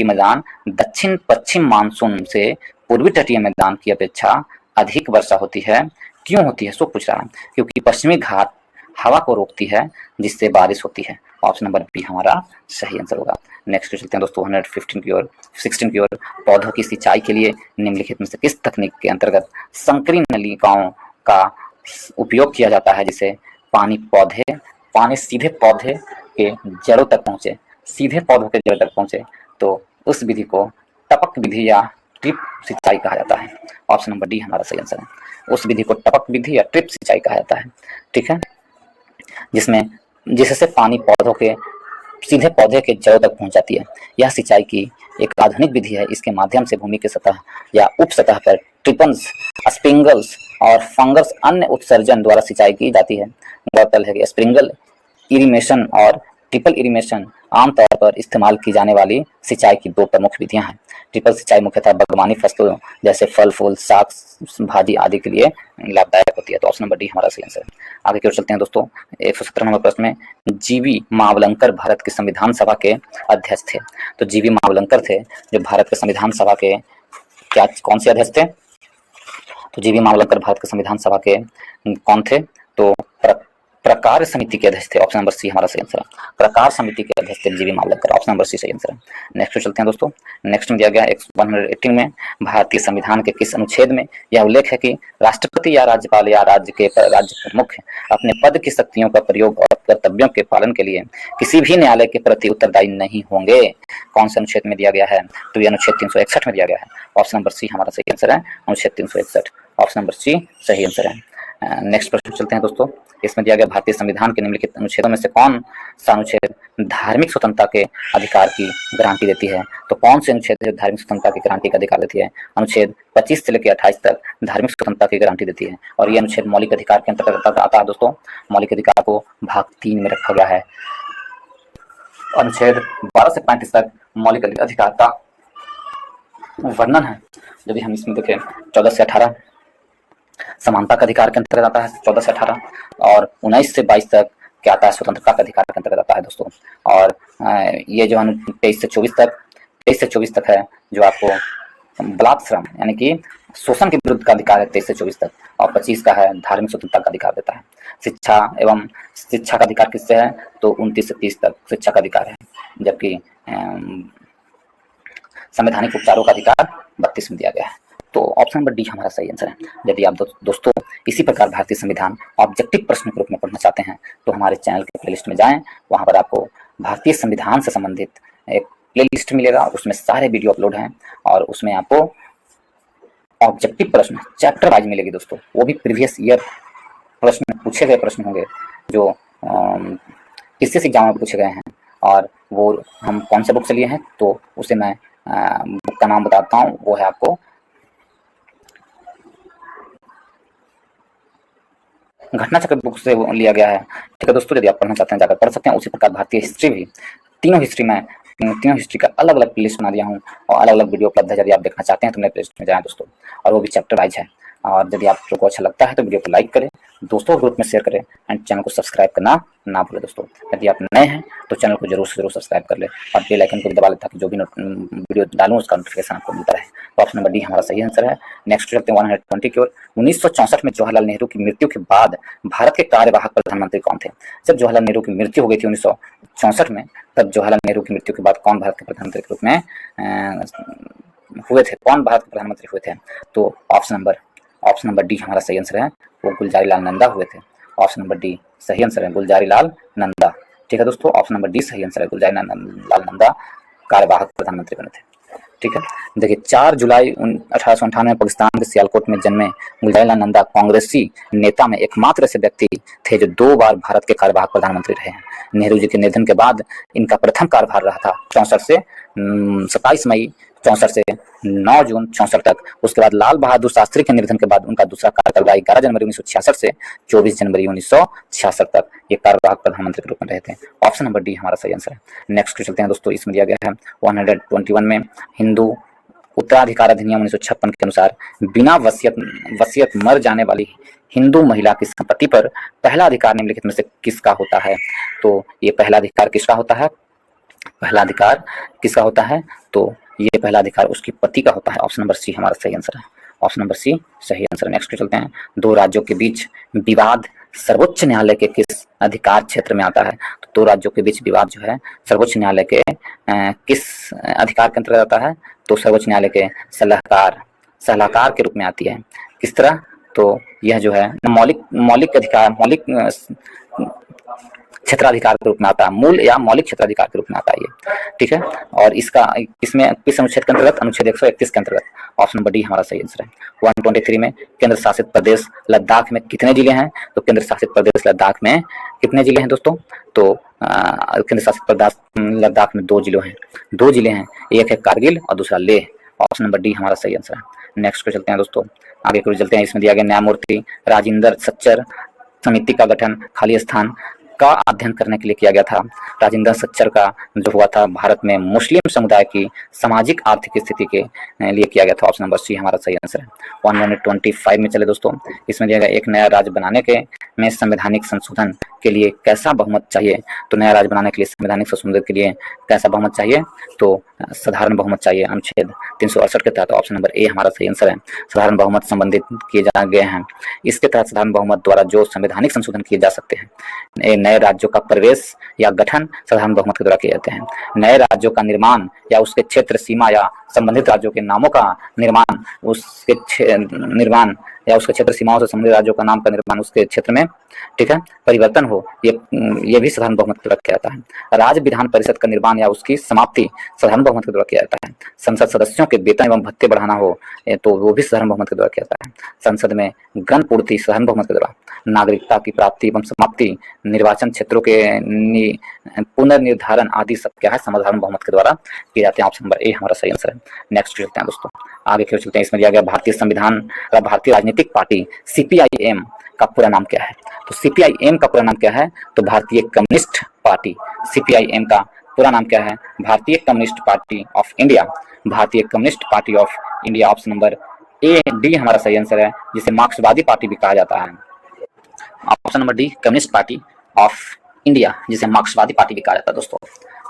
मैदान दक्षिण पश्चिम मानसून से पूर्वी तटीय मैदान की अपेक्षा अधिक वर्षा होती है। क्यों होती है, सो पूछ रहा है। क्योंकि पश्चिमी घाट हवा को रोकती है, जिससे बारिश होती है। ऑप्शन नंबर बी हमारा सही आंसर होगा। नेक्स्ट चलते हैं दोस्तों 116 की ओर। पौधों की सिंचाई के लिए निम्नलिखित में से किस तकनीक के अंतर्गत संकरी नलिकाओं का उपयोग किया जाता है, जिससे पानी सीधे पौधे के जड़ों तक पहुंचे, तो उस विधि को टपक विधि या ड्रिप सिंचाई कहा जाता है। ऑप्शन नंबर डी हमारा सही आंसर है। उस विधि को टपक विधि या ड्रिप सिंचाई कहा जाता है। ठीक है। जिससे पानी सीधे पौधे के जड़ों तक पहुंच जाती है। यह सिंचाई की एक आधुनिक विधि है। इसके माध्यम से भूमि के सतह या उप सतह पर ट्रिपन्स, स्प्रिंगल्स और फंगस अन्य उत्सर्जन द्वारा सिंचाई की जाती है। गौरतलब है कि स्प्रिंगल इरिगेशन और ट्रिपल इरिगेशन आमतौर पर इस्तेमाल की जाने वाली सिंचाई की दो प्रमुख विधियां हैं। ट्रिपल सिंचाई मुख्यतः बागवानी फसलों जैसे फल फूल साग भाजी आदि के लिए लाभदायक होती है। तो ऑप्शन नंबर डी हमारा सही आंसर है। आगे की ओर चलते हैं दोस्तों। 117 नंबर प्रश्न में जीवी मावलंकर भारत के संविधान सभा के अध्यक्ष थे। तो जीवी मावलंकर थे जो भारत के संविधान सभा के कौन से अध्यक्ष थे? तो जीवी मावलंकर भारत के संविधान सभा के कौन थे? तो प्रकार समिति के अध्यक्ष थे। ऑप्शन नंबर सी हमारा सही आंसर है। प्रकार समिति के अध्यक्ष थे जीवी मावलंकर। ऑप्शन नंबर सी सही आंसर है। नेक्स्ट चलते हैं दोस्तों। नेक्स्ट में दिया गया 118 में भारतीय संविधान के किस अनुच्छेद में यह उल्लेख है कि राष्ट्रपति या राज्यपाल या राज्य प्रमुख अपने पद की शक्तियों का प्रयोग और कर्तव्यों के पालन के लिए किसी भी न्यायालय के प्रति उत्तरदायी नहीं होंगे? कौन से अनुच्छेद में दिया गया है? तो यह अनुच्छेद 361 में दिया गया है। ऑप्शन नंबर सी हमारा सही आंसर है। अनुच्छेद 361। ऑप्शन नंबर सी सही आंसर है। नेक्स्ट प्रश्न चलते हैं दोस्तों। इसमें दिया गया भारतीय संविधान के निम्नलिखित अनुच्छेदों में से कौन सा अनुच्छेद धार्मिक स्वतंत्रता के अधिकार की गारंटी देती है? तो कौन से अनुच्छेद धार्मिक स्वतंत्रता की गारंटी का अधिकार देती है? अनुच्छेद 25 से लेकर 28 तक धार्मिक स्वतंत्रता की गारंटी देती है और ये अनुच्छेद मौलिक अधिकार के अंतर्गत आता है दोस्तों। मौलिक अधिकार को भाग 3 में रखा गया है। अनुच्छेद 12 से 35 तक मौलिक अधिकार का वर्णन है। यदि हम इसमें देखें 14 से 18 समानता का अधिकार के अंतर्गत आता है 14 से 18 और 19 से 22 तक क्या आता है? स्वतंत्रता का अधिकार के अंतर्गत आता है दोस्तों। और ये जो 23 से 24 तक है जो आपको बलात् श्रम यानी कि शोषण के विरुद्ध का अधिकार है 23 से 24 तक और 25 का है धार्मिक स्वतंत्रता का अधिकार देता है। शिक्षा का अधिकार किससे है? तो 29 से 30 तक शिक्षा का अधिकार है, जबकि संवैधानिक उपचारों का अधिकार 32 में दिया गया है। तो ऑप्शन नंबर डी हमारा सही आंसर है। यदि आप दोस्तों इसी प्रकार भारतीय संविधान ऑब्जेक्टिव प्रश्न के रूप में पढ़ना चाहते हैं तो हमारे चैनल के प्लेलिस्ट में जाएं। वहां पर आपको भारतीय संविधान से संबंधित एक प्लेलिस्ट मिलेगा, उसमें सारे वीडियो अपलोड हैं और उसमें आपको ऑब्जेक्टिव प्रश्न चैप्टर वाइज मिलेगी दोस्तों। वो भी प्रीवियस ईयर प्रश्न पूछे गए प्रश्न होंगे जो किसी एग्जाम में पूछे गए हैं, और वो हम कौन से बुक से लिए हैं तो उसे मैं बुक का नाम बताता हूँ, वो है आपको घटना चक्र बुक से लिया गया है। ठीक है दोस्तों, यदि आप पढ़ना चाहते हैं जाकर पढ़ सकते हैं। उसी प्रकार भारतीय हिस्ट्री भी, तीनों हिस्ट्री का अलग अलग प्लेलिस्ट बना दिया हूँ और अलग अलग वीडियो उपलब्ध है। यदि आप देखना चाहते हैं तो मेरे प्लेलिस्ट में जाएं दोस्तों, और वो भी चैप्टर वाइज है। और यदि आप लोगों को अच्छा लगता है तो वीडियो को लाइक करें, दोस्तों ग्रुप में शेयर करें एंड चैनल को सब्सक्राइब करना ना भूलें दोस्तों। यदि आप नए हैं तो चैनल को जरूर से जरूर सब्सक्राइब कर ले और बेल आइकन को भी दबा लें ताकि जो भी वीडियो डालूं उसका नोटिफिकेशन आपको मिलता रहे। तो ऑप्शन नंबर डी हमारा सही आंसर है। नेक्स्ट चलते हैं 120 की ओर। 1964 में जवाहरलाल नेहरू की मृत्यु के बाद भारत के कार्यवाहक प्रधानमंत्री कौन थे? जब जवाहरलाल नेहरू की मृत्यु हो गई थी 1964 में, तब जवाहरलाल नेहरू की मृत्यु के बाद कौन भारत के प्रधानमंत्री के रूप में हुए थे? कौन भारत के प्रधानमंत्री हुए थे? तो ऑप्शन नंबर डी हमारा सही आंसर है, वो गुलजारी लाल नंदा हुए थे। ऑप्शन नंबर डी सही आंसर है, गुलजारी लाल नंदा। ठीक है दोस्तों, ऑप्शन नंबर डी सही आंसर है, गुलजारी लाल नंदा कार्यवाहक प्रधानमंत्री बने थे। ठीक है, देखिए 4 जुलाई 1858 में पाकिस्तान के सियालकोट में जन्मे गुलजारी लाल नंदा कांग्रेसी नेता में एकमात्र ऐसे व्यक्ति थे जो 2 बार भारत के कार्यवाहक प्रधानमंत्री रहे हैं। नेहरू जी के निधन के बाद इनका प्रथम कार्यभार रहा था 27 मई 64 से 9 जून 64 तक। उसके बाद लाल बहादुर शास्त्री के निधन के बाद उनका दूसरा कार्यकाल 11 जनवरी 1966 से 24 जनवरी 1966 तक ये कार्यवाहक प्रधानमंत्री के रूप में रहे थे। ऑप्शन नंबर डी हमारा सही आंसर है। नेक्स्ट चलते हैं दोस्तों, इसमें दिया गया है 121 में हिंदू उत्तराधिकार अधिनियम 1956 के अनुसार बिना वसीयत मर जाने वाली हिंदू महिला की संपत्ति पर पहला अधिकार निम्नलिखित में से किसका होता है? तो ये पहला अधिकार किसका होता है? पहला अधिकार किसका होता है? तो ये पहला अधिकार उसकी पति का होता है। ऑप्शन नंबर सी हमारा सही आंसर है। ऑप्शन नंबर सी सही आंसर है। नेक्स्ट चलते हैं, 2 राज्यों के बीच विवाद सर्वोच्च न्यायालय के किस अधिकार क्षेत्र में आता है? तो 2 राज्यों के बीच विवाद जो है सर्वोच्च न्यायालय के किस अधिकार के अंतर्गत आता है? तो सर्वोच्च न्यायालय के सलाहकार के रूप में आती है। किस तरह? तो यह जो है मौलिक क्षेत्राधिकार के रूप में आता है, मूल या मौलिक क्षेत्राधिकार के रूप में आता है ये। ठीक है, और इसमें किस अनुच्छेद के अंतर्गत? अनुच्छेद 131 के अंतर्गत। ऑप्शन नंबर डी हमारा सही आंसर है। 123 में केंद्र शासित प्रदेश लद्दाख में कितने जिले हैं? तो केंद्र शासित प्रदेश लद्दाख में कितने जिले हैं दोस्तों? तो केंद्र शासित प्रदेश लद्दाख में 2 जिले हैं, एक है कारगिल और दूसरा लेह। ऑप्शन नंबर डी हमारा सही आंसर है। नेक्स्ट पे चलते हैं दोस्तों, आगे को चलते हैं। इसमें दिया गया न्यायमूर्ति राजेंद्र सच्चर समिति का गठन खाली स्थान का अध्ययन करने के लिए किया गया था। राजेंद्र सच्चर का जो हुआ था भारत में मुस्लिम समुदाय की सामाजिक आर्थिक स्थिति के लिए किया गया था। ऑप्शन नंबर सी हमारा सही आंसर है। 125 में चले दोस्तों, इसमें दिया गया एक नया राज्य बनाने में संवैधानिक संशोधन के लिए कैसा बहुमत चाहिए? तो नया राज्य बनाने के लिए संवैधानिक संशोधन के लिए कैसा बहुमत चाहिए? तो साधारण बहुमत चाहिए अनुच्छेद 368 के तहत। ऑप्शन नंबर ए हमारा सही आंसर है। साधारण बहुमत संबंधित किए जा गए हैं। इसके तहत साधारण बहुमत द्वारा जो संवैधानिक संशोधन किए जा सकते हैं, नए राज्यों का प्रवेश या गठन साधारण बहुमत के द्वारा किए जाते हैं। नए राज्यों का निर्माण या उसके क्षेत्र सीमा या संबंधित राज्यों के नामों का निर्माण, या उसके क्षेत्र सीमाओं से संबंधित राज्यों का नाम का निर्माण उसके क्षेत्र में, ठीक है, परिवर्तन हो, ये भी साधारण बहुमत के द्वारा किया जाता है। राज्य विधान परिषद का निर्माण या उसकी समाप्ति साधारण बहुमत के द्वारा किया जाता है। संसद सदस्यों के वेतन एवं भत्ते बढ़ाना हो तो वो भी साधारण बहुमत के द्वारा किया जाता है। संसद में गण पूर्ति साधारण बहुमत के द्वारा। नागरिकता की प्राप्ति एवं समाप्ति, निर्वाचन क्षेत्रों के पुनर्निर्धारण आदि सब क्या है? साधारण बहुमत के द्वारा किए जाते हैं। ऑप्शन नंबर ए हमारा सही आंसर है। नेक्स्ट चलते हैं दोस्तों, आगे क्यों चलते हैं। इसमें दिया गया भारतीय संविधान का भारतीय राजनीतिक पार्टी CPIM का पूरा नाम क्या है? तो CPIM का पूरा नाम क्या है? तो भारतीय कम्युनिस्ट पार्टी। CPIM का पूरा नाम क्या है? भारतीय कम्युनिस्ट पार्टी ऑफ इंडिया। भारतीय communist party of India. Option number A D हमारा सही आंसर है, जिसे मार्क्सवादी पार्टी भी कहा जाता है। Option number D communist party of India, जिसे मार्क्सवादी पार्टी भी कहा जाता है दोस्तों।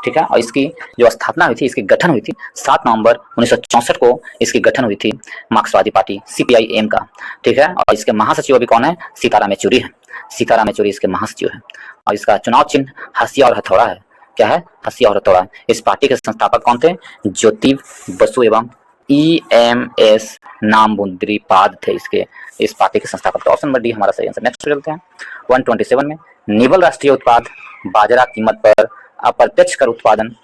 ठीक है, और इसकी जो स्थापना हुई थी, इसकी गठन हुई थी 7 नवंबर 1964 को इसकी गठन हुई थी मार्क्सवादी पार्टी CPIM का। ठीक है, और इसके महासचिव अभी कौन है? सीताराम येचुरी है। सीताराम येचुरी इसके महासचिव है। और इसका चुनाव चिन्ह हंसिया और हथौड़ा है। क्या है? हंसिया और हथौड़ा। इस पार्टी के संस्थापक कौन थे? ज्योति बसु एवं EMS नामबुद्रीपाद थे इस पार्टी के संस्थापक। ऑप्शन नंबर डी हमारा सही आंसर। नेक्स्ट चलते हैं 127 में, निवल राष्ट्रीय उत्पाद बाजरा कीमत पर अप्रत्यक्ष कर उत्पादन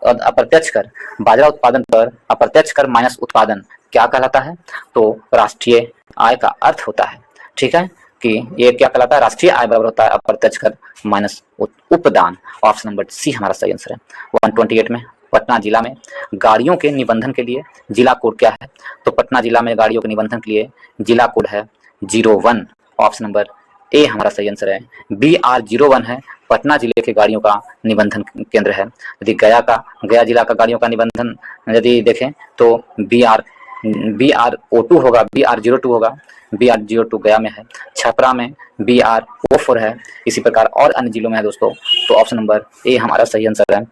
अप्रत्यक्ष कर, बाजरा उत्पादन पर अप्रत्यक्ष कर माइनस उत्पादन क्या कहलाता है? तो राष्ट्रीय आय का अर्थ होता है, ठीक है, कि ये क्या कहलाता है? राष्ट्रीय आय बराबर होता है अप्रत्यक्ष कर माइनस उपदान। ऑप्शन नंबर सी हमारा सही आंसर है। 128 में पटना जिला में गाड़ियों के निबंधन के लिए जिला कोड क्या है? तो पटना जिला में गाड़ियों के निबंधन के लिए जिला कोड है 01। ऑप्शन नंबर ए हमारा सही आंसर है। BR01 है पटना जिले के गाड़ियों का निबंधन केंद्र है। यदि गया जिला का गाड़ियों का निबंधन यदि देखें तो BRO2 होगा, BR02 होगा। BR02 गया में है, छपरा में BRO4 है, इसी प्रकार और अन्य जिलों में है दोस्तों। तो ऑप्शन नंबर ए हमारा सही आंसर है।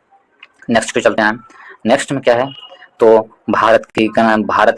नेक्स्ट पे चलते हैं। नेक्स्ट में क्या है? तो भारत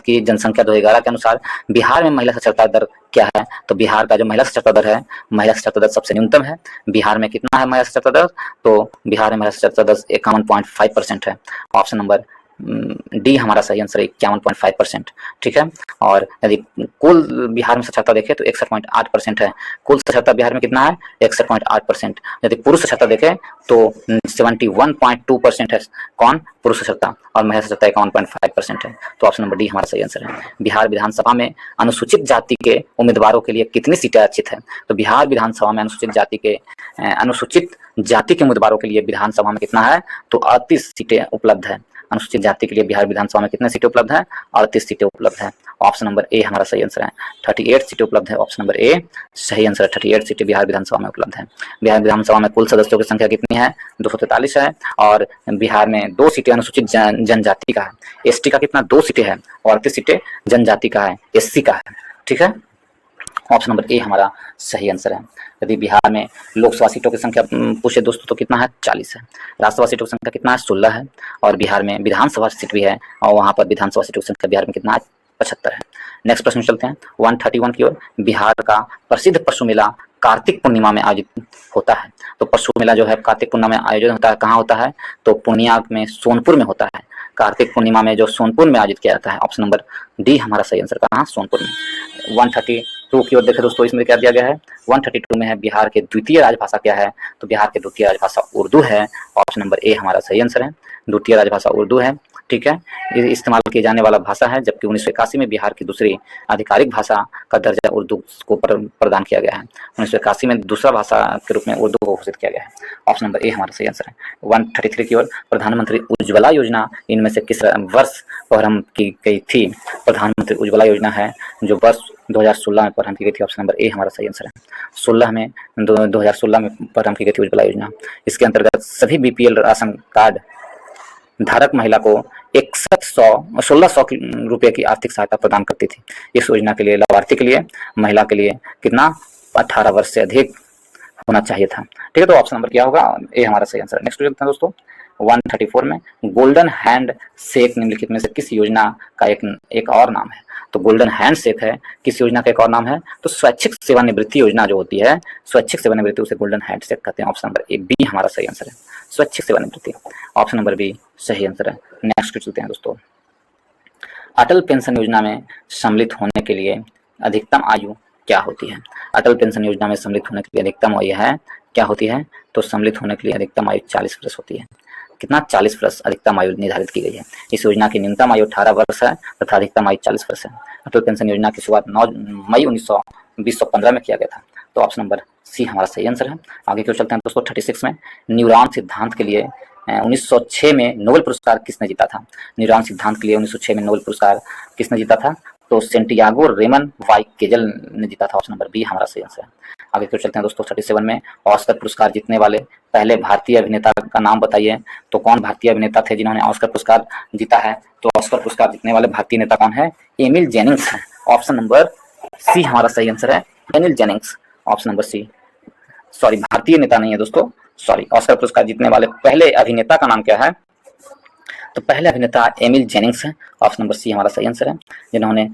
की जनसंख्या 2011 के अनुसार बिहार में महिला साक्षरता दर क्या है? तो बिहार का जो महिला साक्षरता दर है, महिला साक्षरता दर सबसे न्यूनतम है। बिहार में कितना है महिला साक्षरता दर? तो बिहार में महिला साक्षरता दर 51.5% है। ऑप्शन नंबर डी हमारा सही आंसर है, 51.5%, ठीक है। और यदि कुल बिहार में साक्षरता देखें तो 61.8% है। कुल साक्षरता बिहार में कितना है? 61.8%। यदि पुरुष साक्षरता देखें तो 71.2% है। कौन? पुरुष साक्षरता। और महिला साक्षरता 51.5% है। तो ऑप्शन नंबर डी हमारा सही आंसर है। बिहार विधानसभा में अनुसूचित जाति के उम्मीदवारों के लिए कितनी सीटें आरक्षित है? तो बिहार विधानसभा में अनुसूचित जाति के उम्मीदवारों के लिए विधानसभा में कितना है? तो 38 सीटें उपलब्ध है। अनुसूचित जाति के लिए बिहार विधानसभा में कितने सीटें उपलब्ध है? 38 सीटें उपलब्ध है। ऑप्शन नंबर ए हमारा सही आंसर है। 38 सीटें उपलब्ध है। ऑप्शन नंबर ए सही आंसर है। 38 सीटें बिहार विधानसभा में उपलब्ध है। बिहार विधानसभा में कुल सदस्यों की संख्या कितनी है? 243 है। और बिहार में 2 सीटें अनुसूचित जनजाति का है। एसटी का कितना? 2 सीटें है। और 38 सीटें जनजाति का है, एससी का है, ठीक है। ऑप्शन नंबर ए हमारा सही आंसर है। यदि बिहार में लोकसभा सीटों की संख्या पूछे दोस्तों तो कितना है? 40 है। राज्यसभा सीटों की संख्या कितना है? 16 है। और बिहार में विधानसभा सीट भी है, और वहां पर विधानसभा सीटों की संख्या बिहार में कितना है? 75 है। नेक्स्ट प्रश्न चलते हैं 131 की ओर। बिहार का प्रसिद्ध पशु मेला कार्तिक पूर्णिमा में आयोजित होता है। तो पशु मेला जो है कार्तिक पूर्णिमा में आयोजन होता है, कहाँ होता है? तो पूर्णिया में, सोनपुर में होता है। कार्तिक पूर्णिमा में जो सोनपुर में आयोजित किया जाता है। ऑप्शन नंबर डी हमारा सही आंसर, कहाँ? सोनपुर में। 132 की ओर देखें दोस्तों, इसमें क्या दिया गया है? 132 में है बिहार के द्वितीय राजभाषा क्या है? तो बिहार के द्वितीय राजभाषा उर्दू है। ऑप्शन नंबर ए हमारा सही आंसर है। द्वितीय राजभाषा उर्दू है, ठीक है। ये इस्तेमाल किए जाने वाला भाषा है, जबकि 1981 में बिहार की दूसरी आधिकारिक भाषा का दर्जा उर्दू को प्रदान किया गया है। 1981 में दूसरा भाषा के रूप में उर्दू को घोषित किया गया है। ऑप्शन नंबर ए हमारा सही आंसर है। 133 की ओर। प्रधानमंत्री उज्ज्वला योजना इनमें से किस वर्ष प्रारंभ की गई थी? प्रधानमंत्री उज्ज्वला योजना है जो वर्ष 2016 में प्रारंभ की गई थी। ऑप्शन नंबर ए हमारा सही आंसर है। 2016 में प्रारंभ की गई थी उज्ज्वला योजना। इसके अंतर्गत सभी BPL राशन कार्ड धारक महिला को 1600 रुपये की आर्थिक सहायता प्रदान करती थी। इस योजना के लिए लाभार्थी के लिए, महिला के लिए कितना? 18 वर्ष से अधिक होना चाहिए था, ठीक है। तो ऑप्शन नंबर क्या होगा? ए हमारा सही आंसर है। नेक्स्ट चलते हैं दोस्तों 134 में। गोल्डन हैंड शेक निम्नलिखित में से किस योजना का एक और नाम है? तो गोल्डन हैंड शेक है किस योजना का एक और नाम है? तो स्वैच्छिक सेवानिवृत्ति योजना जो होती है, स्वैच्छिक सेवानिवृत्ति, उसे गोल्डन हैंड शेक कहते हैं। ऑप्शन नंबर ए बी हमारा सही आंसर है, स्वैच्छिक सेवानिवृत्ति। ऑप्शन नंबर बी सही आंसर है। नेक्स्ट चलते हैं दोस्तों, अटल पेंशन योजना में सम्मिलित होने के लिए अधिकतम आयु क्या होती है? अटल पेंशन योजना में सम्मिलित होने के लिए अधिकतम आयु है क्या होती है? तो सम्मिलित होने के लिए अधिकतम आयु 40 वर्ष होती है। कितना? 40 वर्ष अधिकतम आयु निर्धारित की गई है। इस योजना की न्यूनतम आयु 18 वर्ष है तथा अधिकतम आयु 40 वर्ष है। अटल पेंशन योजना की शुरुआत 9 मई 2015 में किया गया था। तो ऑप्शन नंबर सी हमारा सही आंसर है। आगे क्यों चलते हैं दोस्तों 36 में। न्यूरॉन सिद्धांत के लिए 1906 में नोबेल पुरस्कार किसने जीता था? न्यूरॉन सिद्धांत के लिए 1906 में नोबेल पुरस्कार किसने जीता था? तो सेंटियागो रेमन वाई केजल ने जीता था। ऑप्शन नंबर बी हमारा सही आंसर है। आगे क्यों चलते हैं दोस्तों 37 में। ऑस्कर पुरस्कार जीतने वाले पहले भारतीय अभिनेता का नाम बताइए। तो कौन भारतीय अभिनेता थे जिन्होंने ऑस्कर पुरस्कार जीता है? तो ऑस्कर पुरस्कार जीतने वाले भारतीय नेता कौन है? एमिल जेनिंग्स है। ऑप्शन नंबर सी हमारा सही आंसर है, Emil Jennings. Option number C, sorry भारतीय नेता नहीं है दोस्तों, सॉरी। ऑस्कर पुरस्कार जीतने वाले पहले अभिनेता का नाम क्या है? तो पहले अभिनेता एमिल जेनिंग्स है। ऑप्शन नंबर सी हमारा सही आंसर है, जिन्होंने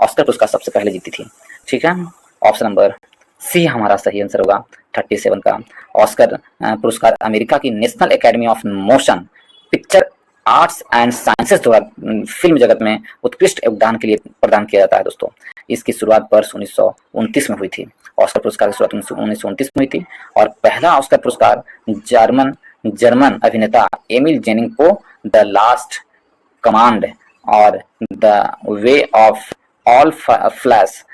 ऑस्कर पुरस्कार सबसे पहले जीती थी, ठीक है। ऑप्शन नंबर सी हमारा सही आंसर होगा 37 का। ऑस्कर पुरस्कार अमेरिका की national academy of motion picture arts and sciences द्वारा फिल्म जगत में उत्कृष्ट योगदान के लिए प्रदान किया जाता है दोस्तों। इसकी शुरुआत वर्ष 1929 में हुई थी। ऑस्कर पुरस्कार की शुरुआत 1929 में हुई थी और पहला ऑस्कर पुरस्कार जर्मन अभिनेता एमिल जेनिंग को द लास्ट कमांड और the way of all flash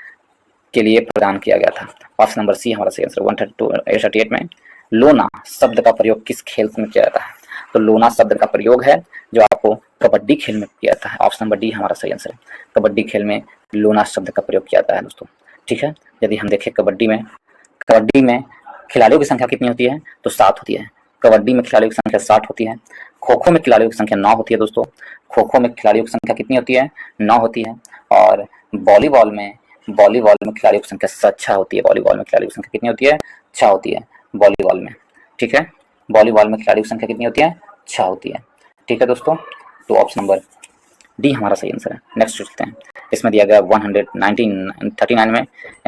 के लिए प्रदान किया गया था। ऑप्शन नंबर सी हमारा सही आंसर। 138 में लोना शब्द का प्रयोग किस खेल में किया जाता है? तो लोना शब्द का प्रयोग है जो आपको कबड्डी खेल में किया जाता है। ऑप्शन नंबर डी हमारा सही आंसर है। कबड्डी खेल में लोना शब्द का प्रयोग किया जाता है दोस्तों। ठीक है, यदि हम देखें कबड्डी में खिलाड़ियों की संख्या कितनी होती है? तो 7 होती है। कबड्डी में खिलाड़ियों की संख्या 60 होती है। खो खो में खिलाड़ियों की संख्या 9 होती है दोस्तों। खो खो में खिलाड़ियों की संख्या कितनी होती है? 9 होती है। और वॉलीबॉल में खिलाड़ियों की संख्या 6 होती है। वॉलीबॉल में खिलाड़ियों की संख्या कितनी होती है? 6 होती है वॉलीबॉल में। ठीक है, वॉलीबॉल में खिलाड़ियों की संख्या कितनी होती है? 6 होती है। ठीक है दोस्तों, तो ऑप्शन नंबर डी हमारा सही आंसर है। नेक्स्ट चलते हैं। इसमें दिया गया 139 में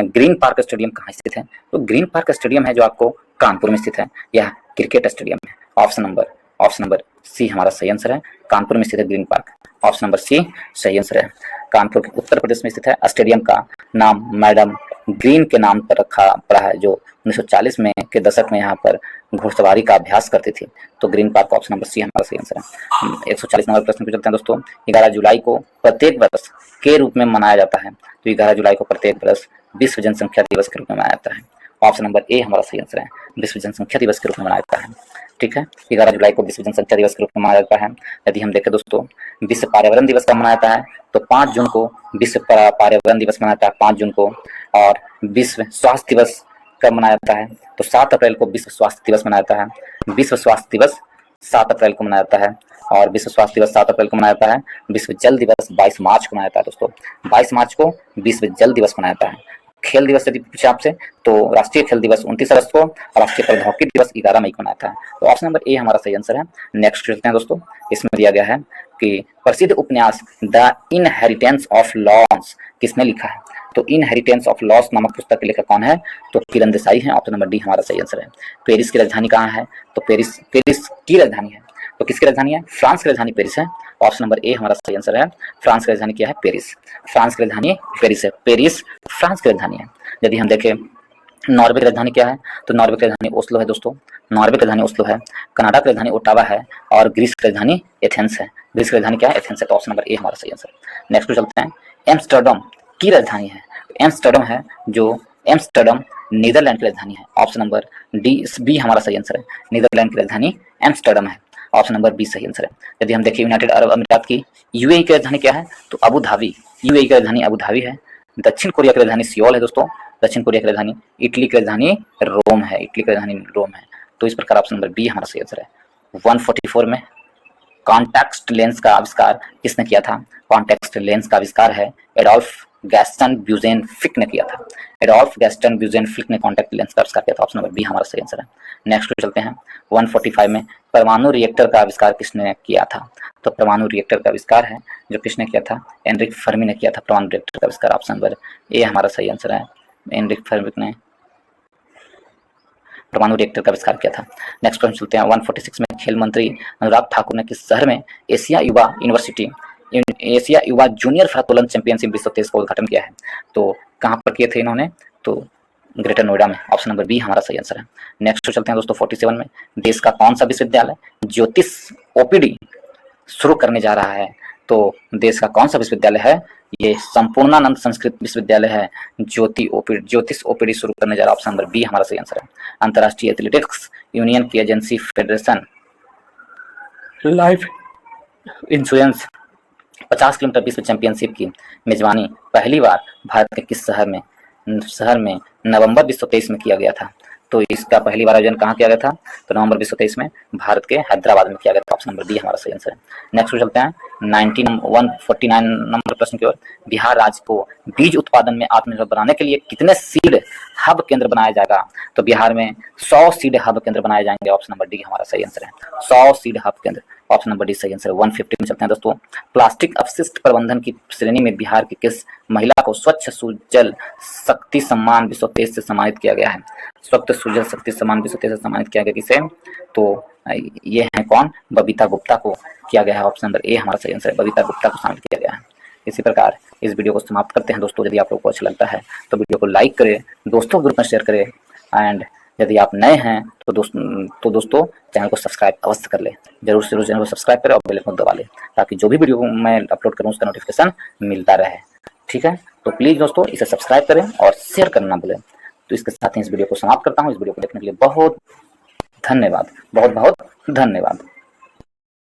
ग्रीन पार्क स्टेडियम कहाँ स्थित है? तो ग्रीन पार्क स्टेडियम है जो आपको कानपुर में स्थित है। यह क्रिकेट स्टेडियम है। ऑप्शन नंबर सी हमारा सही आंसर है। कानपुर में स्थित है Green Park. Option number C सही आंसर है। कानपुर के उत्तर प्रदेश में स्थित है। स्टेडियम का नाम मैडम ग्रीन के नाम पर रखा पड़ा है, जो 1940 में के दशक में यहाँ पर घुड़सवारी का अभ्यास करती थी। तो Green Park option number C हमारा सही आंसर है। 140 नंबर प्रश्न पे चलते हैं दोस्तों। 11 जुलाई को प्रत्येक वर्ष के रूप में मनाया जाता है? तो 11 जुलाई को प्रत्येक वर्ष विश्व जनसंख्या दिवस के रूप में मनाया जाता है। ऑप्शन नंबर ए हमारा सही आंसर है। विश्व जनसंख्या दिवस के रूप में मनाया जाता है। ठीक है, 11 जुलाई को विश्व जनसंख्या दिवस के रूप में मनाया जाता है। यदि हम देखें दोस्तों, विश्व पर्यावरण दिवस कब मनाया जाता है? तो 5 जून को विश्व पर्यावरण दिवस मनाया जाता है, 5 जून को। और विश्व स्वास्थ्य दिवस कब मनाया जाता है? तो 7 अप्रैल को विश्व स्वास्थ्य दिवस मनाया जाता है। विश्व स्वास्थ्य दिवस 7 अप्रैल को मनाया जाता है। और विश्व स्वास्थ्य दिवस 7 अप्रैल को मनाया जाता है। विश्व जल दिवस 22 मार्च को मनाया जाता है दोस्तों। 22 मार्च को विश्व जल दिवस मनाया जाता है। खेल दिवस यदि पूछे आपसे तो राष्ट्रीय खेल दिवस 29 अगस्त को और राष्ट्रीय प्रौद्योगिकी दिवस 11 मई को मनाया है। तो ऑप्शन नंबर ए हमारा सही आंसर है। नेक्स्ट चलते हैं दोस्तों। इसमें दिया गया है कि प्रसिद्ध उपन्यास द इनहेरिटेंस ऑफ लॉस किसने लिखा है? तो इनहेरिटेंस ऑफ लॉस नामक पुस्तक के लेखक कौन है? तो किरण देसाई है। ऑप्शन नंबर डी हमारा सही आंसर है। पेरिस की राजधानी कहाँ है? तो पेरिस की राजधानी है। तो किसकी राजधानी है? फ्रांस की राजधानी पेरिस है। ऑप्शन नंबर ए हमारा सही आंसर है। फ्रांस की राजधानी क्या है? पेरिस। फ्रांस की राजधानी पेरिस है। पेरिस फ्रांस की राजधानी है। यदि हम देखें नॉर्वे की राजधानी क्या है? तो नॉर्वे की राजधानी ओस्लो है दोस्तों। नॉर्वे की राजधानी ओस्लो है। कनाडा की राजधानी ओटावा है। और ग्रीस की राजधानी एथेंस है। ग्रीस की राजधानी क्या है? एथेंस है। तो ऑप्शन नंबर ए हमारा सही आंसर है। नेक्स्ट चलते हैं। एम्स्टर्डम की राजधानी है। एम्स्टर्डम है जो एम्स्टर्डम नीदरलैंड की राजधानी है। ऑप्शन नंबर बी हमारा सही आंसर है। नीदरलैंड की राजधानी एम्स्टर्डम है। ऑप्शन नंबर बी सही आंसर है। यदि हम देखें यूनाइटेड अरब अमीरात की यूएई की राजधानी क्या है? तो अबू धाबी। यूएई की राजधानी अबू धाबी है। दक्षिण कोरिया की राजधानी सियोल है दोस्तों। दक्षिण कोरिया की राजधानी। इटली की राजधानी रोम है। इटली की राजधानी रोम है। तो इस प्रकार ऑप्शन नंबर बी हमारा सही आंसर है। 144 में कॉन्टेक्स्ट लेंस का आविष्कार किसने किया था? कॉन्टेक्स्ट लेंस का आविष्कार है एडोल्फ गैस्टन ब्यूजेन फिक ने किया था। एडोल्फ गैस्टन ब्यूजेन फिक ने कॉन्टेक्ट लेंस का आविष्कार किया था। ऑप्शन नंबर बी हमारा सही आंसर है। नेक्स्ट चलते हैं। 145 में परमाणु रिएक्टर का आविष्कार किसने किया था? तो परमाणु रिएक्टर का आविष्कार है जो किसने किया था? एनरिक फर्मी ने किया था परमाणु रिएक्टर का आविष्कार। ऑप्शन नंबर ए हमारा सही आंसर है। एनरिक फर्मी ने परमाणु रिएक्टर का आविष्कार किया था। नेक्स्ट प्रश्न चलते हैं। 146 में खेल मंत्री अनुराग ठाकुर ने किस शहर में एशिया युवा जूनियर भारोत्तोलन चैंपियनशिप 2023 का उद्घाटन किया है? तो कहाँ पर किए थे इन्होंने? तो ग्रेटर नोएडा में। ऑप्शन नंबर बी हमारा सही आंसर है। नेक्स्ट चलते हैं दोस्तों। 47 में देश का कौन सा विश्वविद्यालय ज्योतिष ओपीडी शुरू करने जा रहा है? तो देश का कौन सा विश्वविद्यालय है? ये संपूर्णानंद संस्कृत विश्वविद्यालय है ज्योतिष ओपीडी शुरू करने जा रहा है। ऑप्शन नंबर बी हमारा सही आंसर है। अंतर्राष्ट्रीय एथलेटिक्स यूनियन की agency federation life insurance 50 kilometre विश्व चैंपियनशिप की मेजबानी पहली बार भारत के किस शहर में नवंबर 2023 में किया गया था? तो इसका पहली बार आयोजन कहाँ किया गया था? तो नवंबर 2023 में भारत के हैदराबाद में किया गया था। ऑप्शन नंबर डी हमारा सही आंसर है। नेक्स्ट चलते हैं 149 नंबर प्रश्न की ओर। बिहार राज्य को बीज उत्पादन में आत्मनिर्भर बनाने के लिए कितने सीड हब केंद्र बनाया जाएगा? तो बिहार में 100 सीड हब केंद्र बनाए जाएंगे। ऑप्शन नंबर डी हमारा सही आंसर है। 100 सीड हब केंद्र। ऑप्शन नंबर डी सही आंसर है। 150 में चलते हैं दोस्तों। प्लास्टिक अपशिष्ट प्रबंधन की श्रेणी में बिहार की किस महिला को स्वच्छ सुजल शक्ति सम्मान 2023 से सम्मानित किया गया है? स्वच्छ सुजल शक्ति सम्मान 2023 से सम्मानित किया गया किसे? तो ये है कौन? बबीता गुप्ता को किया गया है। ऑप्शन नंबर ए हमारा सही आंसर है। बबीता गुप्ता को शामिल किया गया है। इसी प्रकार इस वीडियो को समाप्त करते हैं दोस्तों। यदि आप लोग को अच्छा लगता है तो वीडियो को लाइक करें, दोस्तों के ग्रुप में शेयर करें एंड यदि आप नए हैं तो दोस्तों चैनल को सब्सक्राइब अवश्य कर लें, जरूर से जरूर चैनल को सब्सक्राइब करें और बेल आइकन दबा लें, ताकि जो भी वीडियो मैं अपलोड करूँ उसका नोटिफिकेशन मिलता रहे। ठीक है, तो प्लीज़ दोस्तों इसे सब्सक्राइब करें और शेयर करना ना भूलें। तो इसके साथ ही इस वीडियो को समाप्त करता हूँ। इस वीडियो को देखने के लिए बहुत धन्यवाद, बहुत बहुत धन्यवाद।